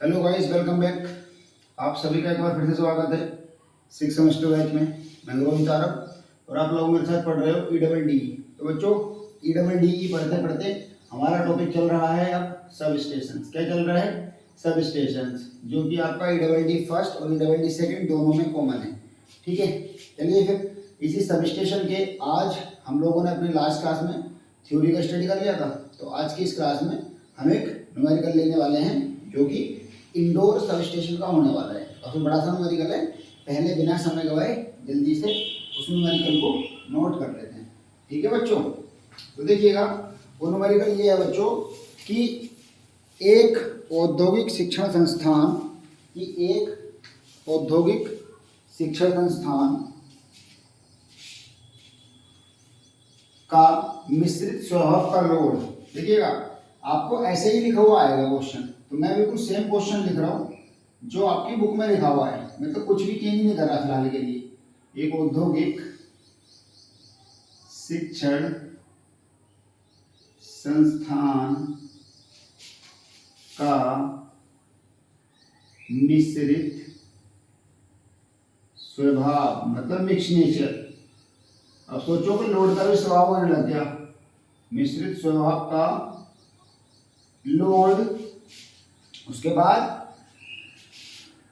Hello guys, welcome back. आप सभी का एक बार फिर से स्वागत है सिक्स सेमेस्टर बैच में। मैं रोहित आरब और आप लोग मेरे साथ पढ़ रहे हो ईडब्ल्यू डी। तो बच्चों, ईडब्ल्यू डी पढ़ते पढ़ते हमारा टॉपिक चल रहा है अब सब स्टेशन। क्या चल रहा है? सब स्टेशन, जो कि आपका ईडब्ल्यू डी फर्स्ट और ईडब्ल्यू डी सेकेंड दोनों में कॉमन है। ठीक है, चलिए फिर इसी सब स्टेशन के आज हम लोगों ने अपनी लास्ट क्लास में थ्योरी का स्टडी कर लिया था। तो आज की इस क्लास में हम एक न्यूमेरिकल लेने वाले हैं जो कि इंडोर सब स्टेशन का होने वाला है। काफी बड़ा सा न्यूमेरिकल है। पहले बिना समय गवाए जल्दी से उस न्यूमेरिकल को नोट कर लेते हैं। ठीक है बच्चों, तो देखिएगा वो न्यूमेरिकल ये है बच्चों कि एक औद्योगिक शिक्षण संस्थान का मिश्रित स्वभाव का लोड। देखिएगा आपको ऐसे ही लिखा हुआ आएगा क्वेश्चन, तो मैं बिल्कुल सेम क्वेश्चन लिख रहा हूँ जो आपकी बुक में लिखा हुआ है। मैं तो कुछ भी चेंज नहीं कर रहा फिलहाल के लिए। एक औद्योगिक शिक्षण संस्थान का मिश्रित स्वभाव मतलब मिक्स नेचर। अब सोचो कि लोड का भी स्वभाव होने लग गया। मिश्रित स्वभाव का लोड, उसके बाद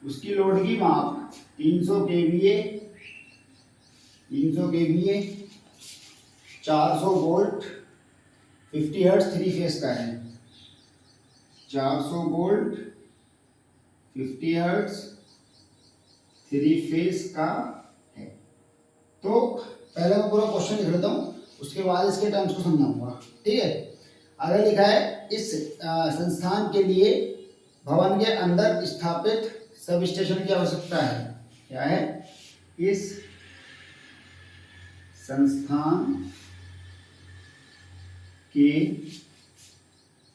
उसकी लोड की माप 300 केवीए 400 वोल्ट 50 हर्ट्ज 3 फेज का है। 400 वोल्ट 50 हर्ट्ज 3 फेज का है। तो पहले मैं पूरा क्वेश्चन लिख लेता हूँ, उसके बाद इसके टर्म्स को समझाऊंगा। ठीक है, आगे लिखा है इस संस्थान के लिए भवन के अंदर स्थापित सब स्टेशन की आवश्यकता है। क्या है? इस संस्थान के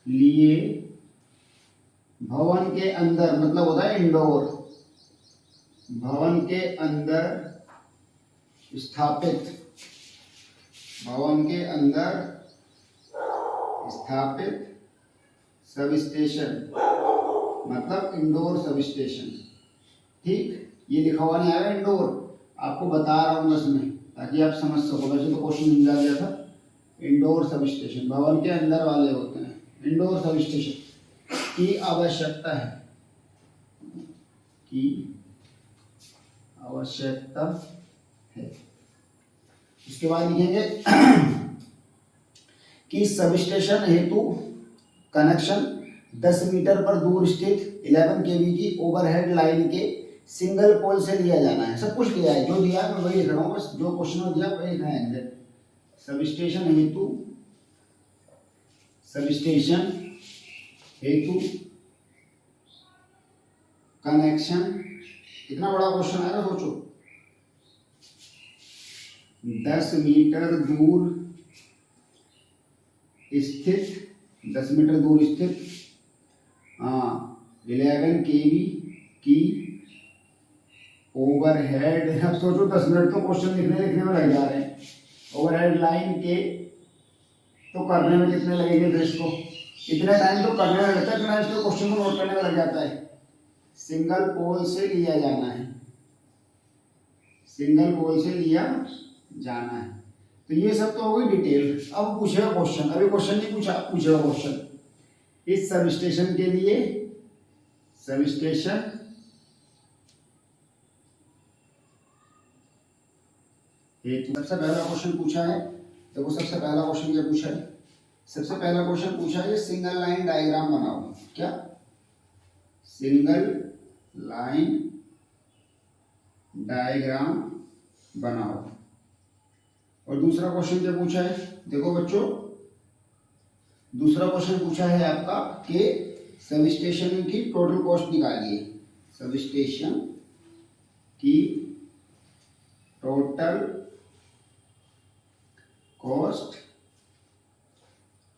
लिए भवन के अंदर मतलब होता है इंडोर, भवन के अंदर स्थापित सब स्टेशन मतलब इंडोर सब स्टेशन। ठीक, ये लिखा हुआ नहीं आएगा इंडोर, आपको बता रहा हूँ बस मैं, ताकि आप समझ सको। वैसे तो क्वेश्चन मिल गया था। इंडोर सब स्टेशन भवन के अंदर वाले होते हैं। इंडोर सब स्टेशन की आवश्यकता है। उसके बाद लिखेंगे कि सब स्टेशन हेतु कनेक्शन 10 मीटर पर दूर स्थित 11 केवी की ओवरहेड लाइन के सिंगल पोल से लिया जाना है। सब कुछ लिया है, जो दिया है मैं वही लिख रहा हूँ, बस जो क्वेश्चन में दिया वही लिखना है। सब स्टेशन हेतु कनेक्शन, कितना बड़ा क्वेश्चन आएगा सोचो। 10 मीटर दूर स्थित 11 केवी की ओवरहेड। अब सोचो 10 मिनट तो क्वेश्चन लिखने में लग जा रहे हैं। ओवरहेड लाइन के तो करने में कितने लगेंगे? फिर इसको इतना टाइम तो करने में लगता है, इतना इसको क्वेश्चन को नोट करने में लग जाता है। सिंगल पोल से लिया जाना है। तो ये सब तो हो गई डिटेल। अब पूछेगा क्वेश्चन, अभी क्वेश्चन नहीं पूछा, पूछेगा क्वेश्चन। इस सब स्टेशन के लिए सबसे पहला क्वेश्चन पूछा है। देखो सबसे पहला क्वेश्चन क्या पूछा है? सबसे पहला क्वेश्चन पूछा है सिंगल लाइन डायग्राम बनाओ। क्या? सिंगल लाइन डायग्राम बनाओ। और दूसरा क्वेश्चन क्या पूछा है? देखो बच्चों, दूसरा क्वेश्चन पूछा है आपका कि सब स्टेशन की टोटल कॉस्ट निकालिए। सब स्टेशन की टोटल कॉस्ट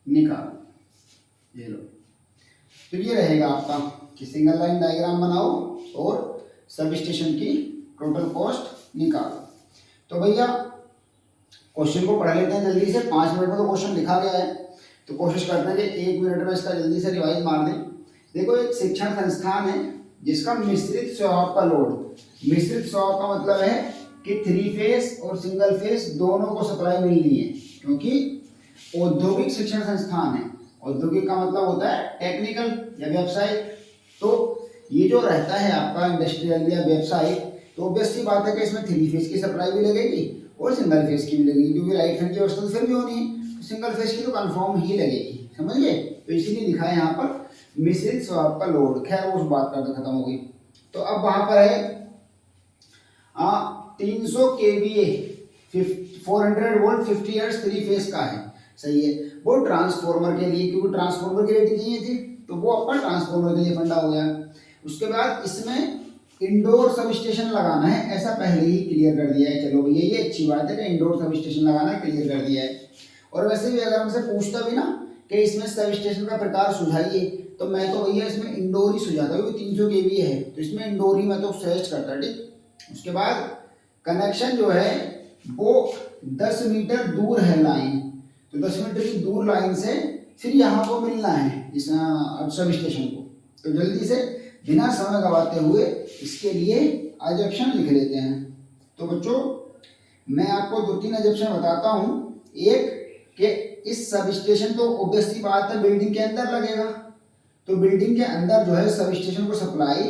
निकालो। ये लो, तो ये रहेगा आपका कि सिंगल लाइन डायग्राम बनाओ और सब स्टेशन की टोटल कॉस्ट निकालो। तो भैया क्वेश्चन को पढ़ लेते हैं जल्दी से। 5 मिनट में तो क्वेश्चन लिखा गया है, तो कोशिश करते हैं कि 1 मिनट में इसका जल्दी से रिवाइज मार दें। देखो एक शिक्षण संस्थान है जिसका मिश्रित स्वभाव का लोड, मिश्रित स्वभाव का मतलब है कि 3 फेस और सिंगल फेस दोनों को सप्लाई मिलनी है, क्योंकि औद्योगिक शिक्षण संस्थान है। औद्योगिक का मतलब होता है टेक्निकल या व्यावसायिक। तो ये जो रहता है आपका इंडस्ट्रियल या व्यावसायिक, तो ऑब्वियस सी बात है कि इसमें 3 फेस की सप्लाई भी लगेगी और सिंगल फेस की भी लगेगी, क्योंकि राइट हैंड की व्यवस्था तो फिर भी होनी है, तो सिंगल फेस की तो कंफर्म ही लगेगी, समझ गए। तो इसीलिए लिखा है यहाँ पर मिश्रित स्वभाव का लोड। खैर उस बात का खत्म हो गई। तो अब वहां पर है 300 केवीए 400 वोल्ट 50 हर्ट्ज 3 फेस का है, सही है। वो ट्रांसफॉर्मर के लिए, क्योंकि ट्रांसफॉर्मर की रेटिंग चाहिए थी, तो वो अपन ट्रांसफॉर्मर के लिए फंडा हो गया। उसके बाद इसमें इंडोर सब स्टेशन लगाना है, ऐसा पहले ही क्लियर कर दिया है। चलो भैया ये अच्छी बात है कि इंडोर सब स्टेशन लगाना क्लियर कर दिया है। और वैसे भी अगर हमसे पूछता भी ना कि इसमें सब स्टेशन का प्रकार सुझाइए, तो मैं तो भैया इसमें इंडोर ही सुझाता हूँ, 300 केवी है तो इसमें इंडोर ही मैं तो सजेस्ट करता, ठीक। उसके बाद कनेक्शन जो है वो 10 मीटर दूर है लाइन, तो 10 मीटर की दूर लाइन से फिर यहाँ को मिलना है इस सब स्टेशन को। तो जल्दी से बिना समय गवाते हुए इसके लिए एजम्पशन लिख लेते हैं। तो बच्चों मैं आपको 2-3 एजम्पशन बताता हूँ। एक कि इस सब स्टेशन तो ऑब्वियस सी बात है बिल्डिंग के अंदर लगेगा, तो बिल्डिंग के अंदर जो है सब स्टेशन को सप्लाई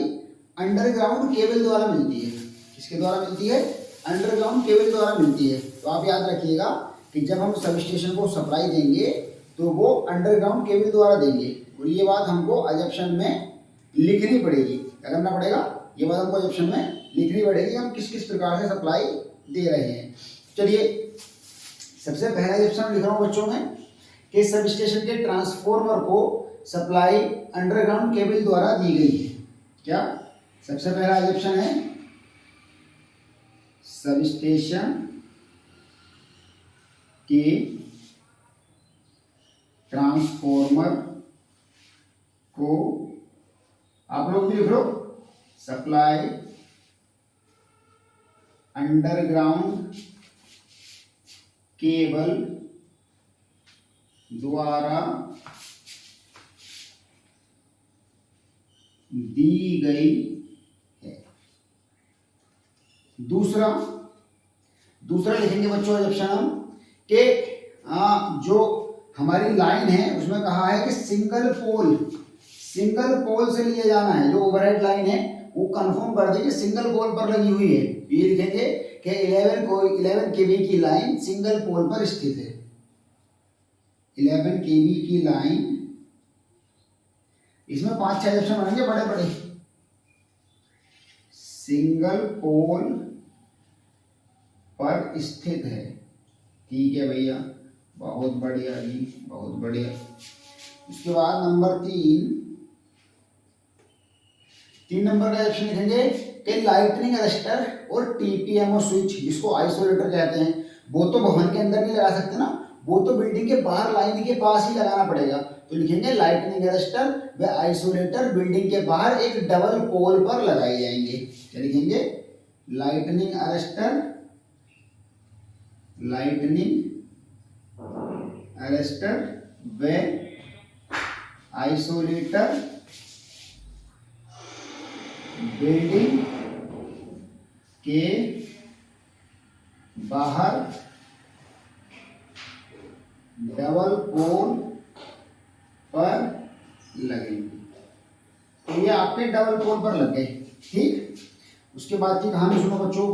अंडरग्राउंड केबल द्वारा मिलती है। किसके द्वारा मिलती है? अंडरग्राउंड केबल द्वारा मिलती है। तो आप याद रखिएगा कि जब हम सब स्टेशन को सप्लाई देंगे तो वो अंडरग्राउंड केबल द्वारा देंगे, और ये बात हमको एजम्पशन में लिखनी पड़ेगी। क्या करना पड़ेगा? ये बात हमको एजम्पशन में लिखनी पड़ेगी, हम किस किस प्रकार से सप्लाई दे रहे हैं। चलिए सबसे पहला एजम्पशन लिख रहा हूँ बच्चों में कि सब स्टेशन के ट्रांसफॉर्मर को सप्लाई अंडरग्राउंड केबल द्वारा दी गई है। क्या सबसे पहला एजम्पशन है? सब स्टेशन के ट्रांसफॉर्मर को, आप लोग भी लिख लो, सप्लाई अंडरग्राउंड केबल द्वारा दी गई है। दूसरा लिखेंगे बच्चों एजम्पशन हम कि जो हमारी लाइन है उसमें कहा है कि सिंगल पोल से लिए जाना है। जो ओवरहेड लाइन है वो कंफर्म कर दे कि सिंगल पोल पर लगी हुई है। ये लिखेंगे कि 11 केवी की लाइन सिंगल पोल पर स्थित है। 11 केवी की लाइन, इसमें 5-6 एजम्पशन बनेंगे बड़े बड़े। सिंगल पोल पर स्थित है, ठीक है भैया, बहुत बढ़िया जी, बहुत बढ़िया। उसके बाद नंबर 3 नंबर का ऑप्शन लिखेंगे कि लाइटनिंग अरेस्टर और टीपीएमओ स्विच, जिसको आइसोलेटर कहते हैं, वो तो भवन के अंदर नहीं लगा सकते ना, वो तो बिल्डिंग के बाहर लाइन के पास ही लगाना पड़ेगा। तो लिखेंगे लाइटनिंग अरेस्टर व आइसोलेटर बिल्डिंग के बाहर एक डबल पोल पर लगाए जाएंगे। क्या लिखेंगे? लाइटनिंग अरेस्टर व आइसोलेटर बिल्डिंग के बाहर डबल पोल पर लगेंगे। तो ये आपके डबल पोल पर लग गए, ठीक। उसके बाद की कहानी सुनो बच्चों।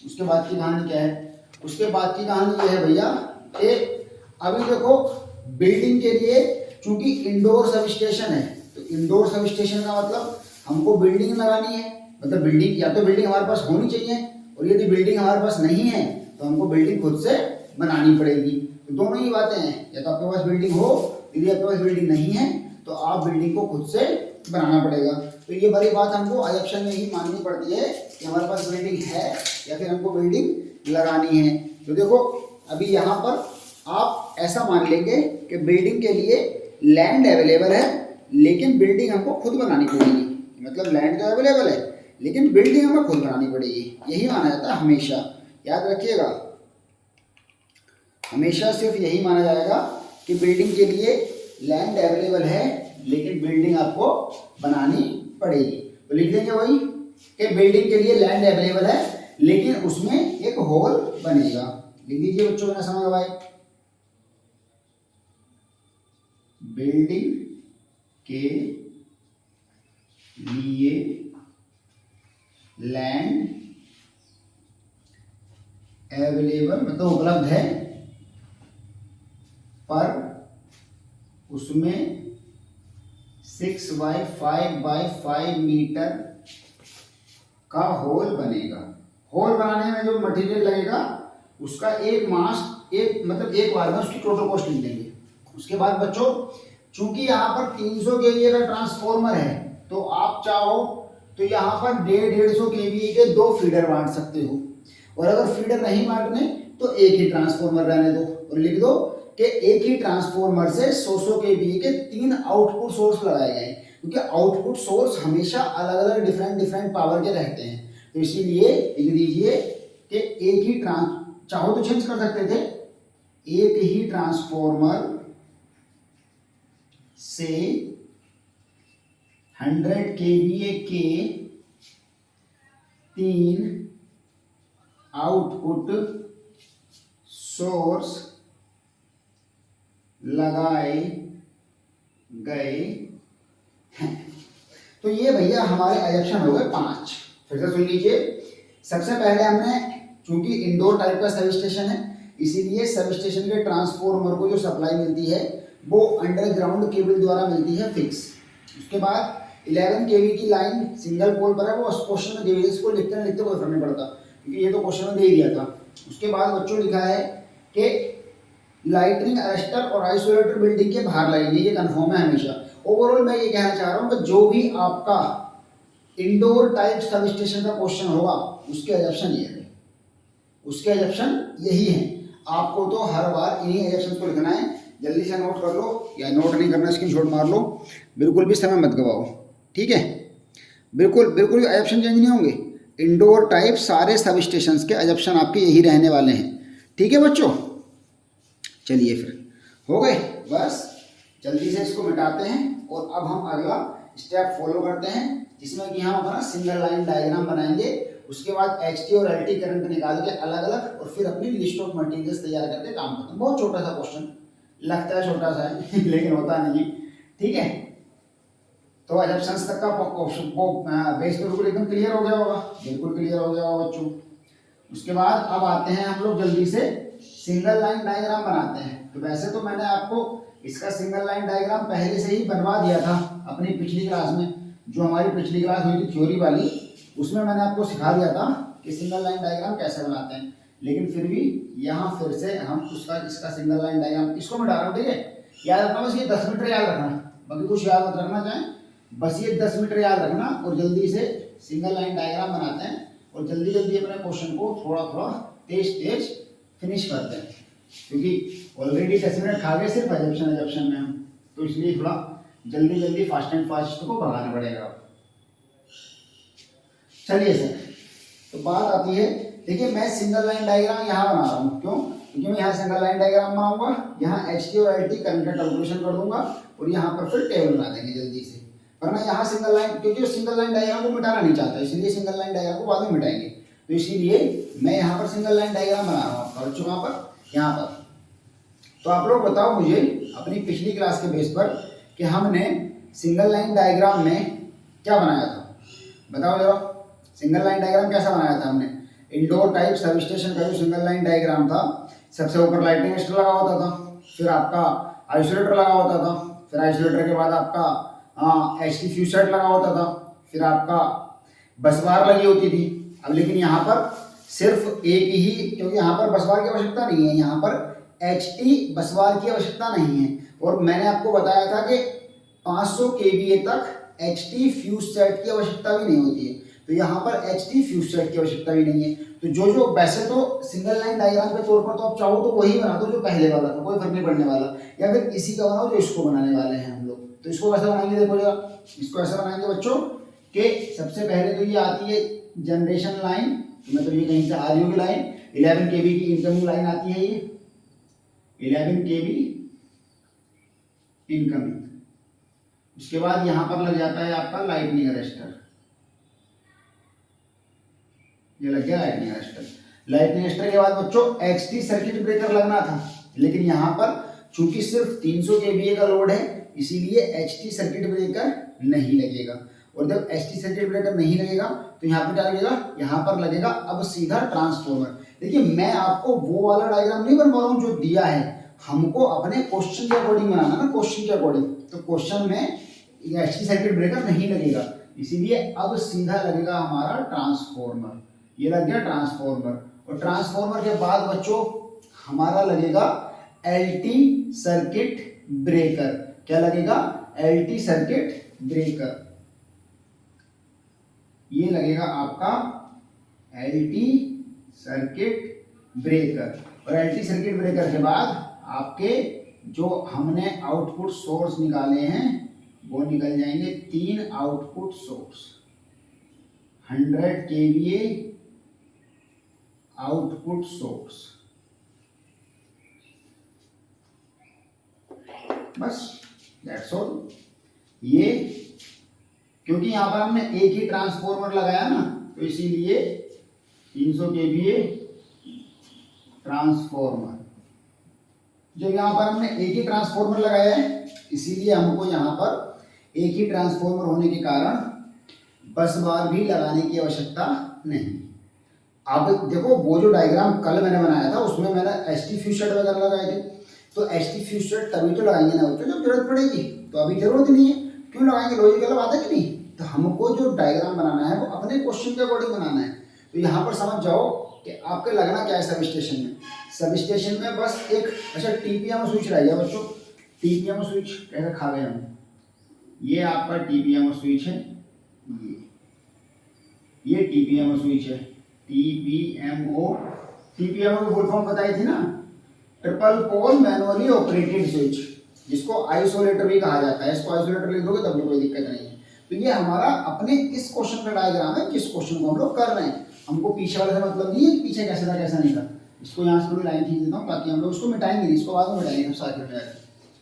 उसके बाद की कहानी क्या है? उसके बाद की कहानी ये है भैया कि अभी देखो बिल्डिंग के लिए चूंकि इंडोर सब स्टेशन है, तो इंडोर सब स्टेशन का मतलब हमको बिल्डिंग लगानी है, मतलब बिल्डिंग, या तो बिल्डिंग हमारे पास होनी चाहिए, और यदि बिल्डिंग हमारे पास नहीं है तो हमको बिल्डिंग खुद से बनानी पड़ेगी। तो दोनों ही बातें हैं, या तो आपके पास बिल्डिंग हो, यदि आपके पास बिल्डिंग नहीं है तो आप बिल्डिंग को खुद से बनाना पड़ेगा। तो ये बड़ी बात हमको एजम्पशन में ही माननी पड़ती है कि हमारे पास बिल्डिंग है या फिर हमको बिल्डिंग लगानी है। तो देखो अभी यहाँ पर आप ऐसा मान लेंगे कि बिल्डिंग के लिए लैंड अवेलेबल है, लेकिन बिल्डिंग हमको खुद बनानी पड़ेगी। मतलब लैंड तो अवेलेबल है लेकिन बिल्डिंग हमें खुद बनानी पड़ेगी, यही माना जाता है हमेशा। याद रखिएगा, हमेशा सिर्फ यही माना जाएगा कि बिल्डिंग के लिए लैंड अवेलेबल है, लेकिन बिल्डिंग आपको बनानी पड़ेगी। तो लिख देंगे वही कि बिल्डिंग के लिए लैंड अवेलेबल है लेकिन उसमें एक होल बनेगा। लिख दीजिए बच्चों, बिना समय गवाए, बिल्डिंग के लिए लैंड अवेलेबल मतलब उपलब्ध है, पर उसमें 6x5x5 मीटर का होल बनेगा। होल बनाने में जो मटेरियल लगेगा उसका एक मास एक मतलब एक बार में उसकी टोटल कॉस्ट लिख देंगे। उसके बाद बच्चों, चूंकि यहाँ पर 300 केवीए का ट्रांसफॉर्मर है तो आप चाहो तो यहाँ पर 150 केवीए के 2 फीडर बांट सकते हो, और अगर फीडर नहीं बांटने तो एक ही ट्रांसफॉर्मर रहने दो और लिख दो कि एक ही ट्रांसफॉर्मर से 100 केवीए के 3 आउटपुट सोर्स लगाए गए, क्योंकि आउटपुट सोर्स हमेशा अलग अलग डिफरेंट पावर के रहते हैं। तो इसीलिए लिख दीजिए कि एक ही चाहो तो चेंज कर सकते थे, एक ही ट्रांसफॉर्मर से 100 केवीए के 3 आउटपुट सोर्स लगाए गए हैं। तो ये भैया हमारे एजप्शन हो गए 5। फिर से सुन लीजिए। सबसे पहले हमने, चूंकि इंडोर टाइप का सब स्टेशन है इसीलिए सब स्टेशन के ट्रांसफॉर्मर को जो सप्लाई मिलती है वो अंडरग्राउंड केबल द्वारा मिलती है फिक्स। उसके बाद 11 केवी की लाइन सिंगल पोल पर है, वो क्वेश्चन में दे दिया, इसको लिखते ना लिखते कोई फर्क नहीं पड़ता क्योंकि ये तो क्वेश्चन में दे ही दिया था। उसके बाद बच्चों लिखा है कि लाइटनिंग अरेस्टर और आइसोलेटर बिल्डिंग के बाहर लगेंगे, ये कंफर्म है हमेशा। ओवरऑल मैं ये कहना चाह रहा हूँ कि जो भी आपका इंडोर टाइप सब स्टेशन का क्वेश्चन होगा उसके एजप्शन ये है, उसके एजप्शन यही है। आपको तो हर बार इन्हीं एजप्शन को लिखना है। जल्दी से नोट कर लो, या नोट नहीं करना स्क्रीनशॉट मार लो, बिल्कुल भी समय मत गवाओ, ठीक है। बिल्कुल बिल्कुल एजप्शन चेंज नहीं होंगे। इंडोर टाइप सारे सब स्टेशन के एजप्शन आपके यही रहने वाले हैं, ठीक है बच्चों। चलिए फिर हो गए, बस जल्दी से इसको मिटाते हैं और अब हम अगला स्टेप फॉलो करते हैं जिसमें कि हम अपना सिंगल लाइन डायग्राम बनाएंगे। उसके बाद HT और LT करंट निकाल के अलग अलग और फिर अपनी लिस्ट ऑफ मटेरियल्स तैयार करके काम करते हैं। बहुत छोटा सा क्वेश्चन लगता है, छोटा सा है लेकिन होता नहीं, ठीक है। तो एजप्शंस तक का बेस तो बिल्कुल एकदम क्लियर हो गया होगा, बिल्कुल क्लियर हो गया होगा बच्चों। उसके बाद अब आते हैं हम लोग जल्दी से सिंगल लाइन डायग्राम बनाते हैं। तो वैसे तो मैंने आपको इसका सिंगल लाइन डायग्राम पहले से ही बनवा दिया था अपनी पिछली क्लास में, जो हमारी पिछली क्लास हुई थी थ्योरी वाली, उसमें मैंने आपको सिखा दिया था कि सिंगल लाइन डायग्राम कैसे बनाते हैं। लेकिन फिर भी यहाँ फिर से हम इसका सिंगल लाइन डायग्राम इसको मैं डाल रहा हूँ, ठीक है। याद रखना बस ये 10 मीटर याद रखना, बाकी कुछ याद मत रखना चाहें, बस ये 10 मीटर याद रखना और जल्दी से सिंगल लाइन डायग्राम बनाते हैं और जल्दी जल्दी अपने क्वेश्चन को थोड़ा थोड़ा तेज फिनिश करते हैं, क्योंकि ऑलरेडी 10 मिनट खा गए सिर्फ एजप्शन में हम, तो इसलिए थोड़ा जल्दी फास्ट एंड फास्ट को भगाना पड़ेगा। चलिए सर, तो बात आती है, देखिए मैं सिंगल लाइन डायग्राम यहाँ बना रहा हूँ, क्यों? क्योंकि मैं यहाँ सिंगल लाइन डायग्राम बनाऊंगा, यहाँ HT और LT करंट का कैलकुलेशन कर दूंगा और यहाँ पर फिर टेबल बना देंगे जल्दी से। वरना यहाँ सिंगल लाइन, क्योंकि सिंगल लाइन डायग्राम को मिटाना नहीं चाहता, इसलिए सिंगल लाइन डायग्राम को बाद में मिटाएंगे। तो इसीलिए मैं यहाँ पर सिंगल लाइन डायग्राम बना रहा हूँ बच्चों, यहाँ पर। तो आप लोग बताओ मुझे अपनी पिछली क्लास के बेस पर कि हमने सिंगल लाइन डायग्राम में क्या बनाया था, बताओ जरा। सिंगल लाइन डायग्राम कैसा बनाया था हमने? इंडोर टाइप सब स्टेशन का जो सिंगल लाइन डायग्राम था, सबसे ऊपर लाइटिंग अरेस्टर लगा होता था, फिर आपका आइसोलेटर लगा होता था, फिर आइसोलेटर के बाद आपका HT फ्यूज सेट लगा होता था, फिर आपका बस बार लगी होती थी। अब लेकिन यहाँ पर सिर्फ एक ही, क्योंकि यहाँ पर बस बार की आवश्यकता नहीं है, यहाँ पर HT बस बार की आवश्यकता नहीं है। और मैंने आपको बताया था कि 500 kVA तक HT फ्यूज सेट की आवश्यकता भी नहीं होती है, तो यहाँ पर HT फ्यूज सेट की आवश्यकता भी नहीं है। तो जो वैसे तो सिंगल लाइन डायग्राम के तौर पर तो आप चाहो तो वही बना दो जो पहले वाला था, कोई फर्क नहीं पड़ने वाला, या फिर इसी का बनाओ जो इसको बनाने वाले हैं हम लोग। तो इसको कैसे बनाएंगे, देखो जरा, इसको ऐसा बनाएंगे बच्चों कि सबसे पहले तो ये आती है जनरेशन लाइन, मतलब ये कहीं से आ रही होगी लाइन, 11 kV की इनकमिंग लाइन आती है, ये 11 kV इनकमिंग उसके बाद यहाँ पर लग जाता है आपका लाइटनिंग अरेस्टर, ये लग गया लाइटनिंग अरेस्टर। लाइटनिंग अरेस्टर के बाद बच्चों एचटी सर्किट ब्रेकर लगना था, लेकिन यहाँ पर चूंकि सिर्फ 300 केवीए का लोड है इसीलिए एचटी सर्किट ब्रेकर नहीं लगेगा। और जब एचटी सर्किट ब्रेकर नहीं लगेगा तो यहाँ पर क्या लगेगा, यहाँ पर लगेगा अब सीधा ट्रांसफॉर्मर। देखिए मैं आपको वो वाला डायग्राम नहीं बन पा रहा हूँ जो दिया है, हमको अपने क्वेश्चन के अकॉर्डिंग बनाना ना, क्वेश्चन के अकॉर्डिंग। तो क्वेश्चन में एचटी सर्किट ब्रेकर नहीं लगेगा, इसीलिए अब सीधा लगेगा हमारा ट्रांसफॉर्मर। ये लग गया ट्रांसफॉर्मर। और ट्रांसफॉर्मर के बाद बच्चों हमारा लगेगा एलटी सर्किट ब्रेकर। क्या लगेगा, एलटी सर्किट ब्रेकर। ये लगेगा आपका एलटी सर्किट ब्रेकर। और एलटी सर्किट ब्रेकर के बाद आपके जो हमने आउटपुट सोर्स निकाले हैं वो निकल जाएंगे 3 output source. 100 KVA output source, बस दैट्स ऑल। ये क्योंकि यहां पर हमने एक ही ट्रांसफॉर्मर लगाया ना तो इसीलिए 300 केवीए ट्रांसफॉर्मर। जब यहां पर हमने एक ही ट्रांसफॉर्मर लगाया है इसीलिए हमको यहां पर एक ही ट्रांसफॉर्मर होने के कारण बस बार भी लगाने की आवश्यकता नहीं। अब देखो वो जो डायग्राम कल मैंने बनाया था उसमें मैंने एसटी फ्यूज सेट वगैरह लगाए थे, तो एसटी फ्यूज सेट तभी तो लगाएंगे ना बच्चों जब जरूरत पड़ेगी, तो अभी जरूरत नहीं है, क्यों लगाएंगे, लॉजिकल बात है कि नहीं। तो हमको जो डायग्राम बनाना है वो अपने क्वेश्चन के अकॉर्डिंग बनाना है। तो यहाँ पर समझ जाओ कि आपके लगना क्या है सब स्टेशन में। सब स्टेशन में बस एक अच्छा टीपीएम स्विच रह गया बच्चों। टीपीएम स्विच कैसे खा गए हम, ये आपका टीपीएम स्विच है, ये टीपीएम स्विच है। टीपीएमओ, टीपीएमओ की फुल फॉर्म बताई थी ना, triple pole manually operated switch, जिसको आइसोलेटर भी कहा जाता है। इसको आइसोलेटर लिख दोगे तब भी कोई दिक्कत नहीं है। तो ये हमारा अपने इस क्वेश्चन का डायग्राम है, जिस क्वेश्चन को हम लोग कर रहे हैं। हमको पीछे वाले से मतलब नहीं है कि पीछे कैसे था कैसा नहीं था। इसको यहाँ से थोड़ी लाइन खींच देता हूँ ताकि हम लोग इसको मिटाएंगे, इसको बाद में मिटाएंगे हम साथ में।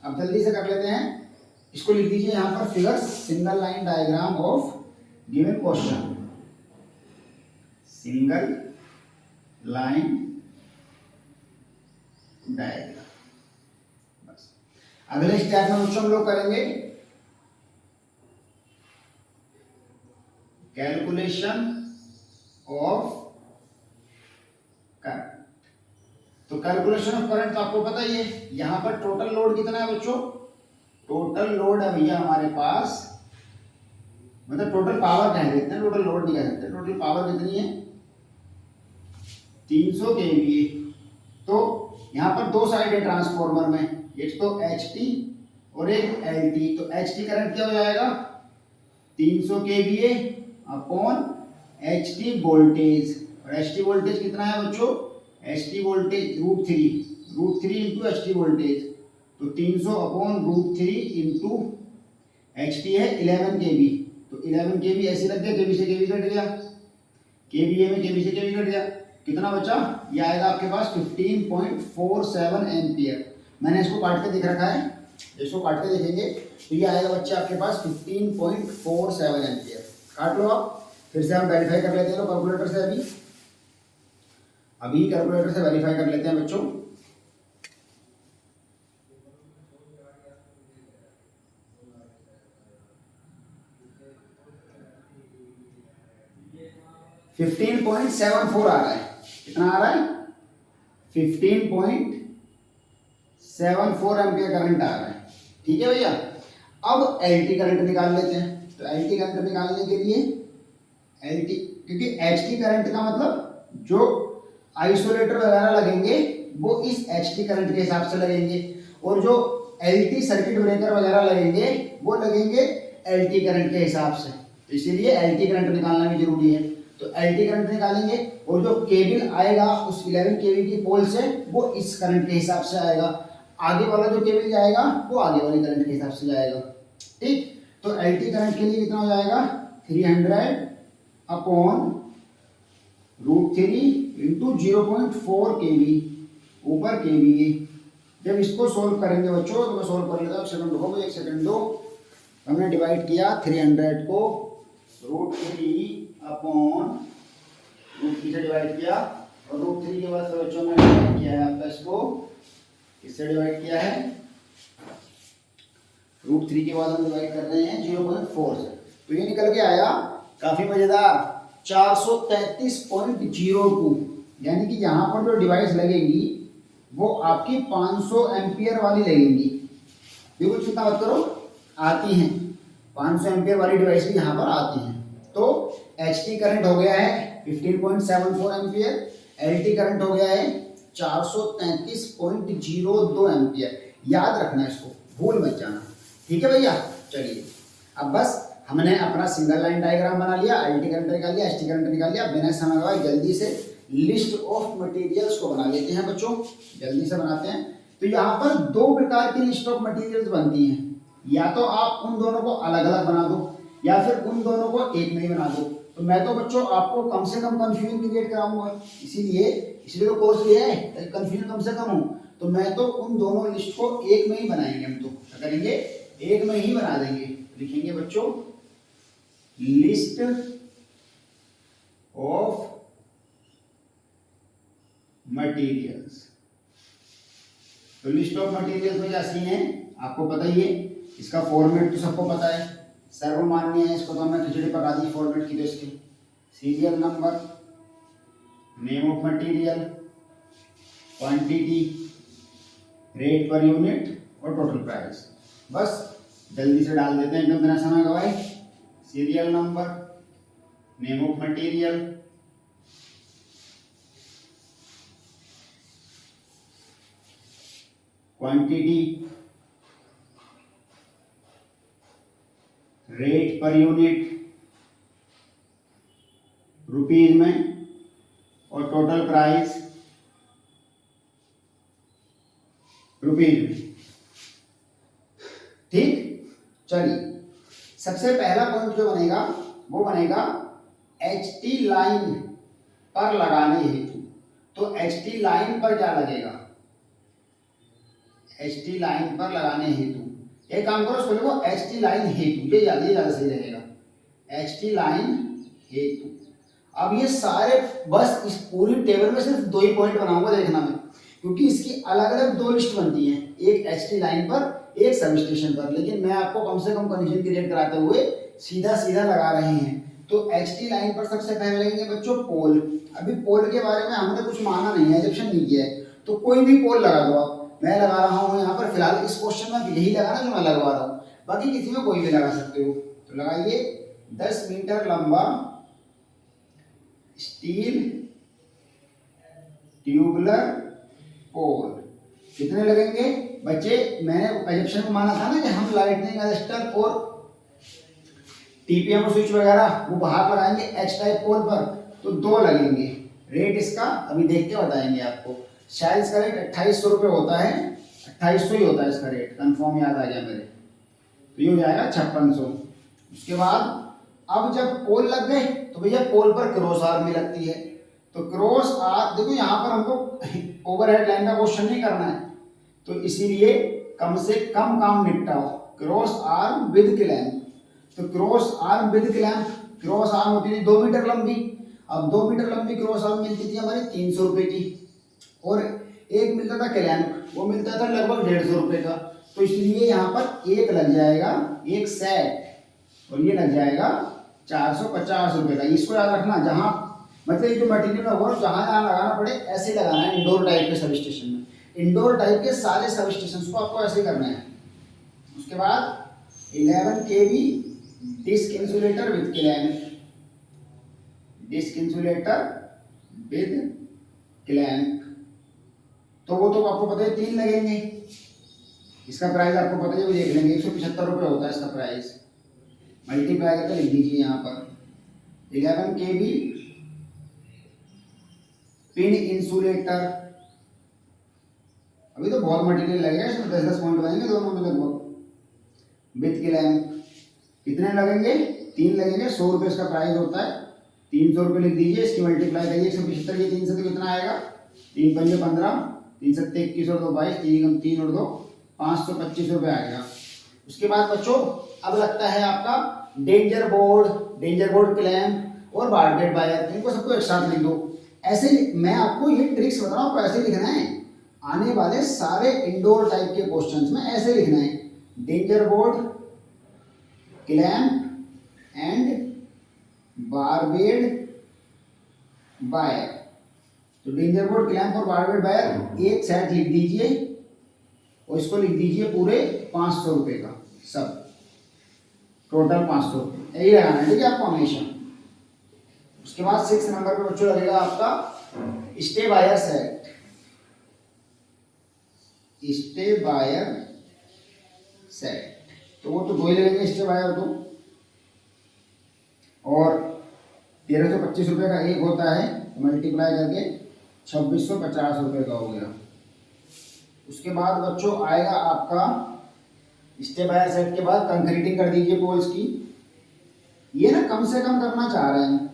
अब जल्दी से कर लेते हैं, इसको लिख दीजिए यहाँ पर figure single line diagram of given question. Single line diagram. बस अगले स्टेप में बच्चों हम लोग करेंगे कैलकुलेशन ऑफ करंट। तो कैलकुलेशन ऑफ करंट तो आपको पता ही है, यहां पर टोटल लोड कितना है बच्चों, टोटल लोड है भैया हमारे पास, मतलब टोटल पावर कह देते हैं, टोटल लोड नहीं कह सकते। टोटल पावर कितनी है 300 केवीए। तो यहाँ पर दो साइड है ट्रांसफॉर्मर में, एक तो एचटी और एक एलटी। तो एचटी करंट क्या हो जाएगा 300 केवीए अपॉन एचटी वोल्टेज। और एचटी वोल्टेज कितना है बच्चों, HT voltage √3 into HT voltage. तो 300 अपॉन √3 इंटू एचटी है 11 केवी। तो 11 केवी ऐसे लग गया, केवी से केवी कट गया, केवीए में केवी से केवी कट गया, कितना बचा, ये आएगा आपके पास 15.47 एम्पियर। मैंने इसको काट के दिख रखा है, इसको काट के देखेंगे तो ये आएगा बच्चे आपके पास 15.47 एम्पियर। काट लो आप, फिर से हम वेरीफाई कर लेते हैं कैलकुलेटर से। अभी कैलकुलेटर से वेरीफाई कर लेते हैं बच्चों। $15.74 आ रहा है, कितना आ रहा है 15.74 एम्पियर करंट आ रहा है। ठीक है भैया। अब एलटी करंट निकाल लेते हैं। तो एलटी करंट निकालने के लिए एलटी, क्योंकि एचटी करंट का मतलब जो आइसोलेटर वगैरह लगेंगे वो इस एचटी करंट के हिसाब से लगेंगे, और जो एलटी सर्किट ब्रेकर वगैरह लगेंगे वो लगेंगे एलटी करंट के हिसाब से। तो इसीलिए एलटी करंट निकालना भी जरूरी है। तो एलटी करंट निकालेंगे और जो केबल आएगा उस 11 केवी की पोल से वो इस करंट के हिसाब से आएगा, आगे वाला जो केबल जाएगा वो आगे वाली करंट के हिसाब से जाएगा। ठीक, तो एलटी करंट के लिए कितना हो जाएगा 300 अपॉन √3 इंटू 0.4 केवी ऊपर केवी। जब इसको सोल्व करेंगे बच्चों, तो मैं सोल्व कर लेता हूँ, एक सेकंड रुको, एक सेकंड दो। हमने डिवाइड किया 300 को √3 अपॉन √3 से डिवाइड किया, और √3 के बाद सब बच्चों में डिवाइड किया है आपका, इसको किससे डिवाइड किया है, √3 के बाद हम डिवाइड कर रहे हैं 0.4 से। तो ये निकल के आया काफी मजेदार 433.02, यानी कि यहाँ पर जो डिवाइस लगेगी वो आपकी 500 एम्पियर वाली लगेंगी। बिल्कुल चिंता मत करो, आती हैं 500 एम्पियर वाली डिवाइस भी यहाँ पर आती हैं। तो एचटी करंट हो गया है 15.74 एम्पियर, एलटी करंट हो गया है 433.02 एम्पियर। याद रखना इसको, भूल मत जाना, ठीक है भैया। चलिए अब बस हमने अपना सिंगल लाइन डायग्राम बना लिया, एलटी करंट निकाल लिया, एचटी करंट निकाल लिया। बिना समय गवाए जल्दी से लिस्ट ऑफ मटेरियल्स को बना लेते हैं बच्चों, जल्दी से बनाते हैं। तो यहाँ पर दो प्रकार की लिस्ट ऑफ मटेरियल्स बनती हैं, या तो आप उन दोनों को अलग अलग बना दो या फिर उन दोनों को एक में ही बना दो। तो मैं तो बच्चों आपको कम से कम कंफ्यूजन क्रिएट कराऊंगा, इसीलिए तो कोर्स लिया है ताकि कंफ्यूजन कम से कम हो। तो मैं तो उन दोनों लिस्ट को एक में ही बनाएंगे, हम तो क्या करेंगे, एक में ही बना देंगे। लिखेंगे बच्चों लिस्ट ऑफ मटेरियल्स। तो लिस्ट ऑफ मटेरियल्स में क्या सीन है आपको पता ही है, इसका फॉर्मेट तो सबको पता है, सर्वमान्य है, इसको तो हमने खिचड़ी पका दी फॉर्मेट की। तो इसके serial number, name of material, quantity, rate per unit और टोटल प्राइस। बस जल्दी से डाल देते हैं एकदम बिना समय गवाए। Serial number, name of material, quantity, rate per unit rupees में, और टोटल प्राइस रुपीज में। ठीक, चलिए सबसे पहला पॉइंट जो बनेगा वो बनेगा एचटी लाइन पर लगाने हेतु। तो एचटी लाइन पर क्या लगेगा, एचटी लाइन पर लगाने हेतु एक काम करो, उसको लिखो एचटी लाइन हेतु, ये ज्यादा सही रहेगा, एचटी लाइन हेतु। अब ये सारे बस इस पूरी टेबल में सिर्फ दो ही पॉइंट बनाऊंगा, देखना मैं, क्योंकि इसकी अलग अलग दो लिस्ट बनती हैं, एक एचटी लाइन पर एक सब स्टेशन पर। लेकिन मैं आपको कम से कम कंडीशन क्रिएट कराते हुए सीधा सीधा लगा रहे हैं। तो एचटी लाइन पर सबसे पहले लगेंगे बच्चों पोल। अभी पोल के बारे में हमने कुछ माना नहीं है, एग्जेप्शन नहीं किया है, तो कोई भी पोल लगा दो आप। मैं लगा रहा हूँ यहाँ पर फिलहाल इस क्वेश्चन में यही लगाना जो मैं लगवा रहा हूँ, बाकी किसी में कोई भी लगा सकते हो। तो लगाइए 10 मीटर लंबा स्टील ट्यूबुलर पोल। कितने लगेंगे बच्चे, मैंने एग्जेप्शन में माना था ना कि हम लाइटनिंग अरेस्टर और टीपीएम स्विच वगैरह वो बाहर लगाएंगे एच टाइप पोल पर, तो 2 लगेंगे। रेट इसका अभी देख के बताएंगे आपको, शायद इसका रेट 2800 रुपये होता है, 2800 ही होता है इसका रेट, कंफर्म याद आ गया मेरे। तो ये हो जाएगा 5600। उसके बाद अब जब पोल लग गए तो भैया पोल पर क्रॉस आर्म भी लगती है। तो क्रॉस आर्म देखो, यहाँ पर हमको ओवरहेड लाइन का क्वेश्चन नहीं करना है, तो इसीलिए कम से कम काम निपटाओ। क्रॉस आर्म विद क्लैंप, तो cross arm with clamp, cross arm होती थी 2 मीटर लंबी। अब 2 मीटर लंबी क्रॉस आर्म मिलती थी हमारी 300 रुपये की, और एक मिलता था क्लैंप, वो मिलता था लगभग 150 रुपये का। तो इसलिए यहाँ पर एक लग जाएगा, एक सेट, और ये लग जाएगा 450 रुपये का। इसको याद रखना, जहाँ मतलब जो मटेरियल में होगा जहाँ जहाँ लगाना पड़े ऐसे लगाना है। इंडोर टाइप के सब स्टेशन में, इंडोर टाइप के सारे सब स्टेशन को आपको ऐसे करना है। उसके बाद 11 kV disc insulator with clamp, disc insulator with clamp, तो वो तो आपको पता है 3 लगेंगे। इसका प्राइस आपको पता है, वो देख लेंगे, 175 रुपये होता है इसका प्राइस। मल्टीप्लाई करके लिख दीजिए यहाँ पर 11 kV पिन इंसुलेटर। अभी तो बहुत मटेरियल लगेगा इसमें, 10-10 पॉइंट बनेंगे दोनों में लगभग। विथ क्लैंप कितने लगेंगे, 3 लगेंगे, 100 रुपये इसका प्राइस होता है। 300 रुपये लिख दीजिए, इसकी मल्टीप्लाई करिए 175 ये 3 से, तो कितना आएगा, 3 पंजे 15, 3 सत्ते 21 और 2 22, 3 और 2 525 रुपये आएगा। उसके बाद बच्चों अब लगता है आपका डेंजर बोर्ड क्लैंप और बारबेड वायर, इनको सबको एक साथ लिख दो। ऐसे मैं आपको ये ट्रिक्स बता रहा हूँ, आपको ऐसे लिखना है। आने वाले सारे इंडोर टाइप के क्वेश्चंस में ऐसे लिखना है, danger board clamp and barbed wire. तो डेंजर बोर्ड क्लैंप और बारबेड वायर एक सेट लिख दीजिए और इसको लिख दीजिए पूरे 500 रुपये का, सब टोटल 500 रुपये, यही लगाना है, ठीक है आपको हमेशा। उसके बाद 6 नंबर पे बच्चों लगेगा आपका stay wire set, stay wire set, तो वो तो 2 ही लगेंगे स्टे वायर तो, और 1325 रुपये का एक होता है, तो मल्टीप्लाई करके 2650 रुपये का हो गया। उसके बाद बच्चों आएगा आपका स्टे वायर सेट के बाद कंक्रीटिंग कर दीजिए पोल्स की। ये ना कम से कम करना चाह रहे हैं,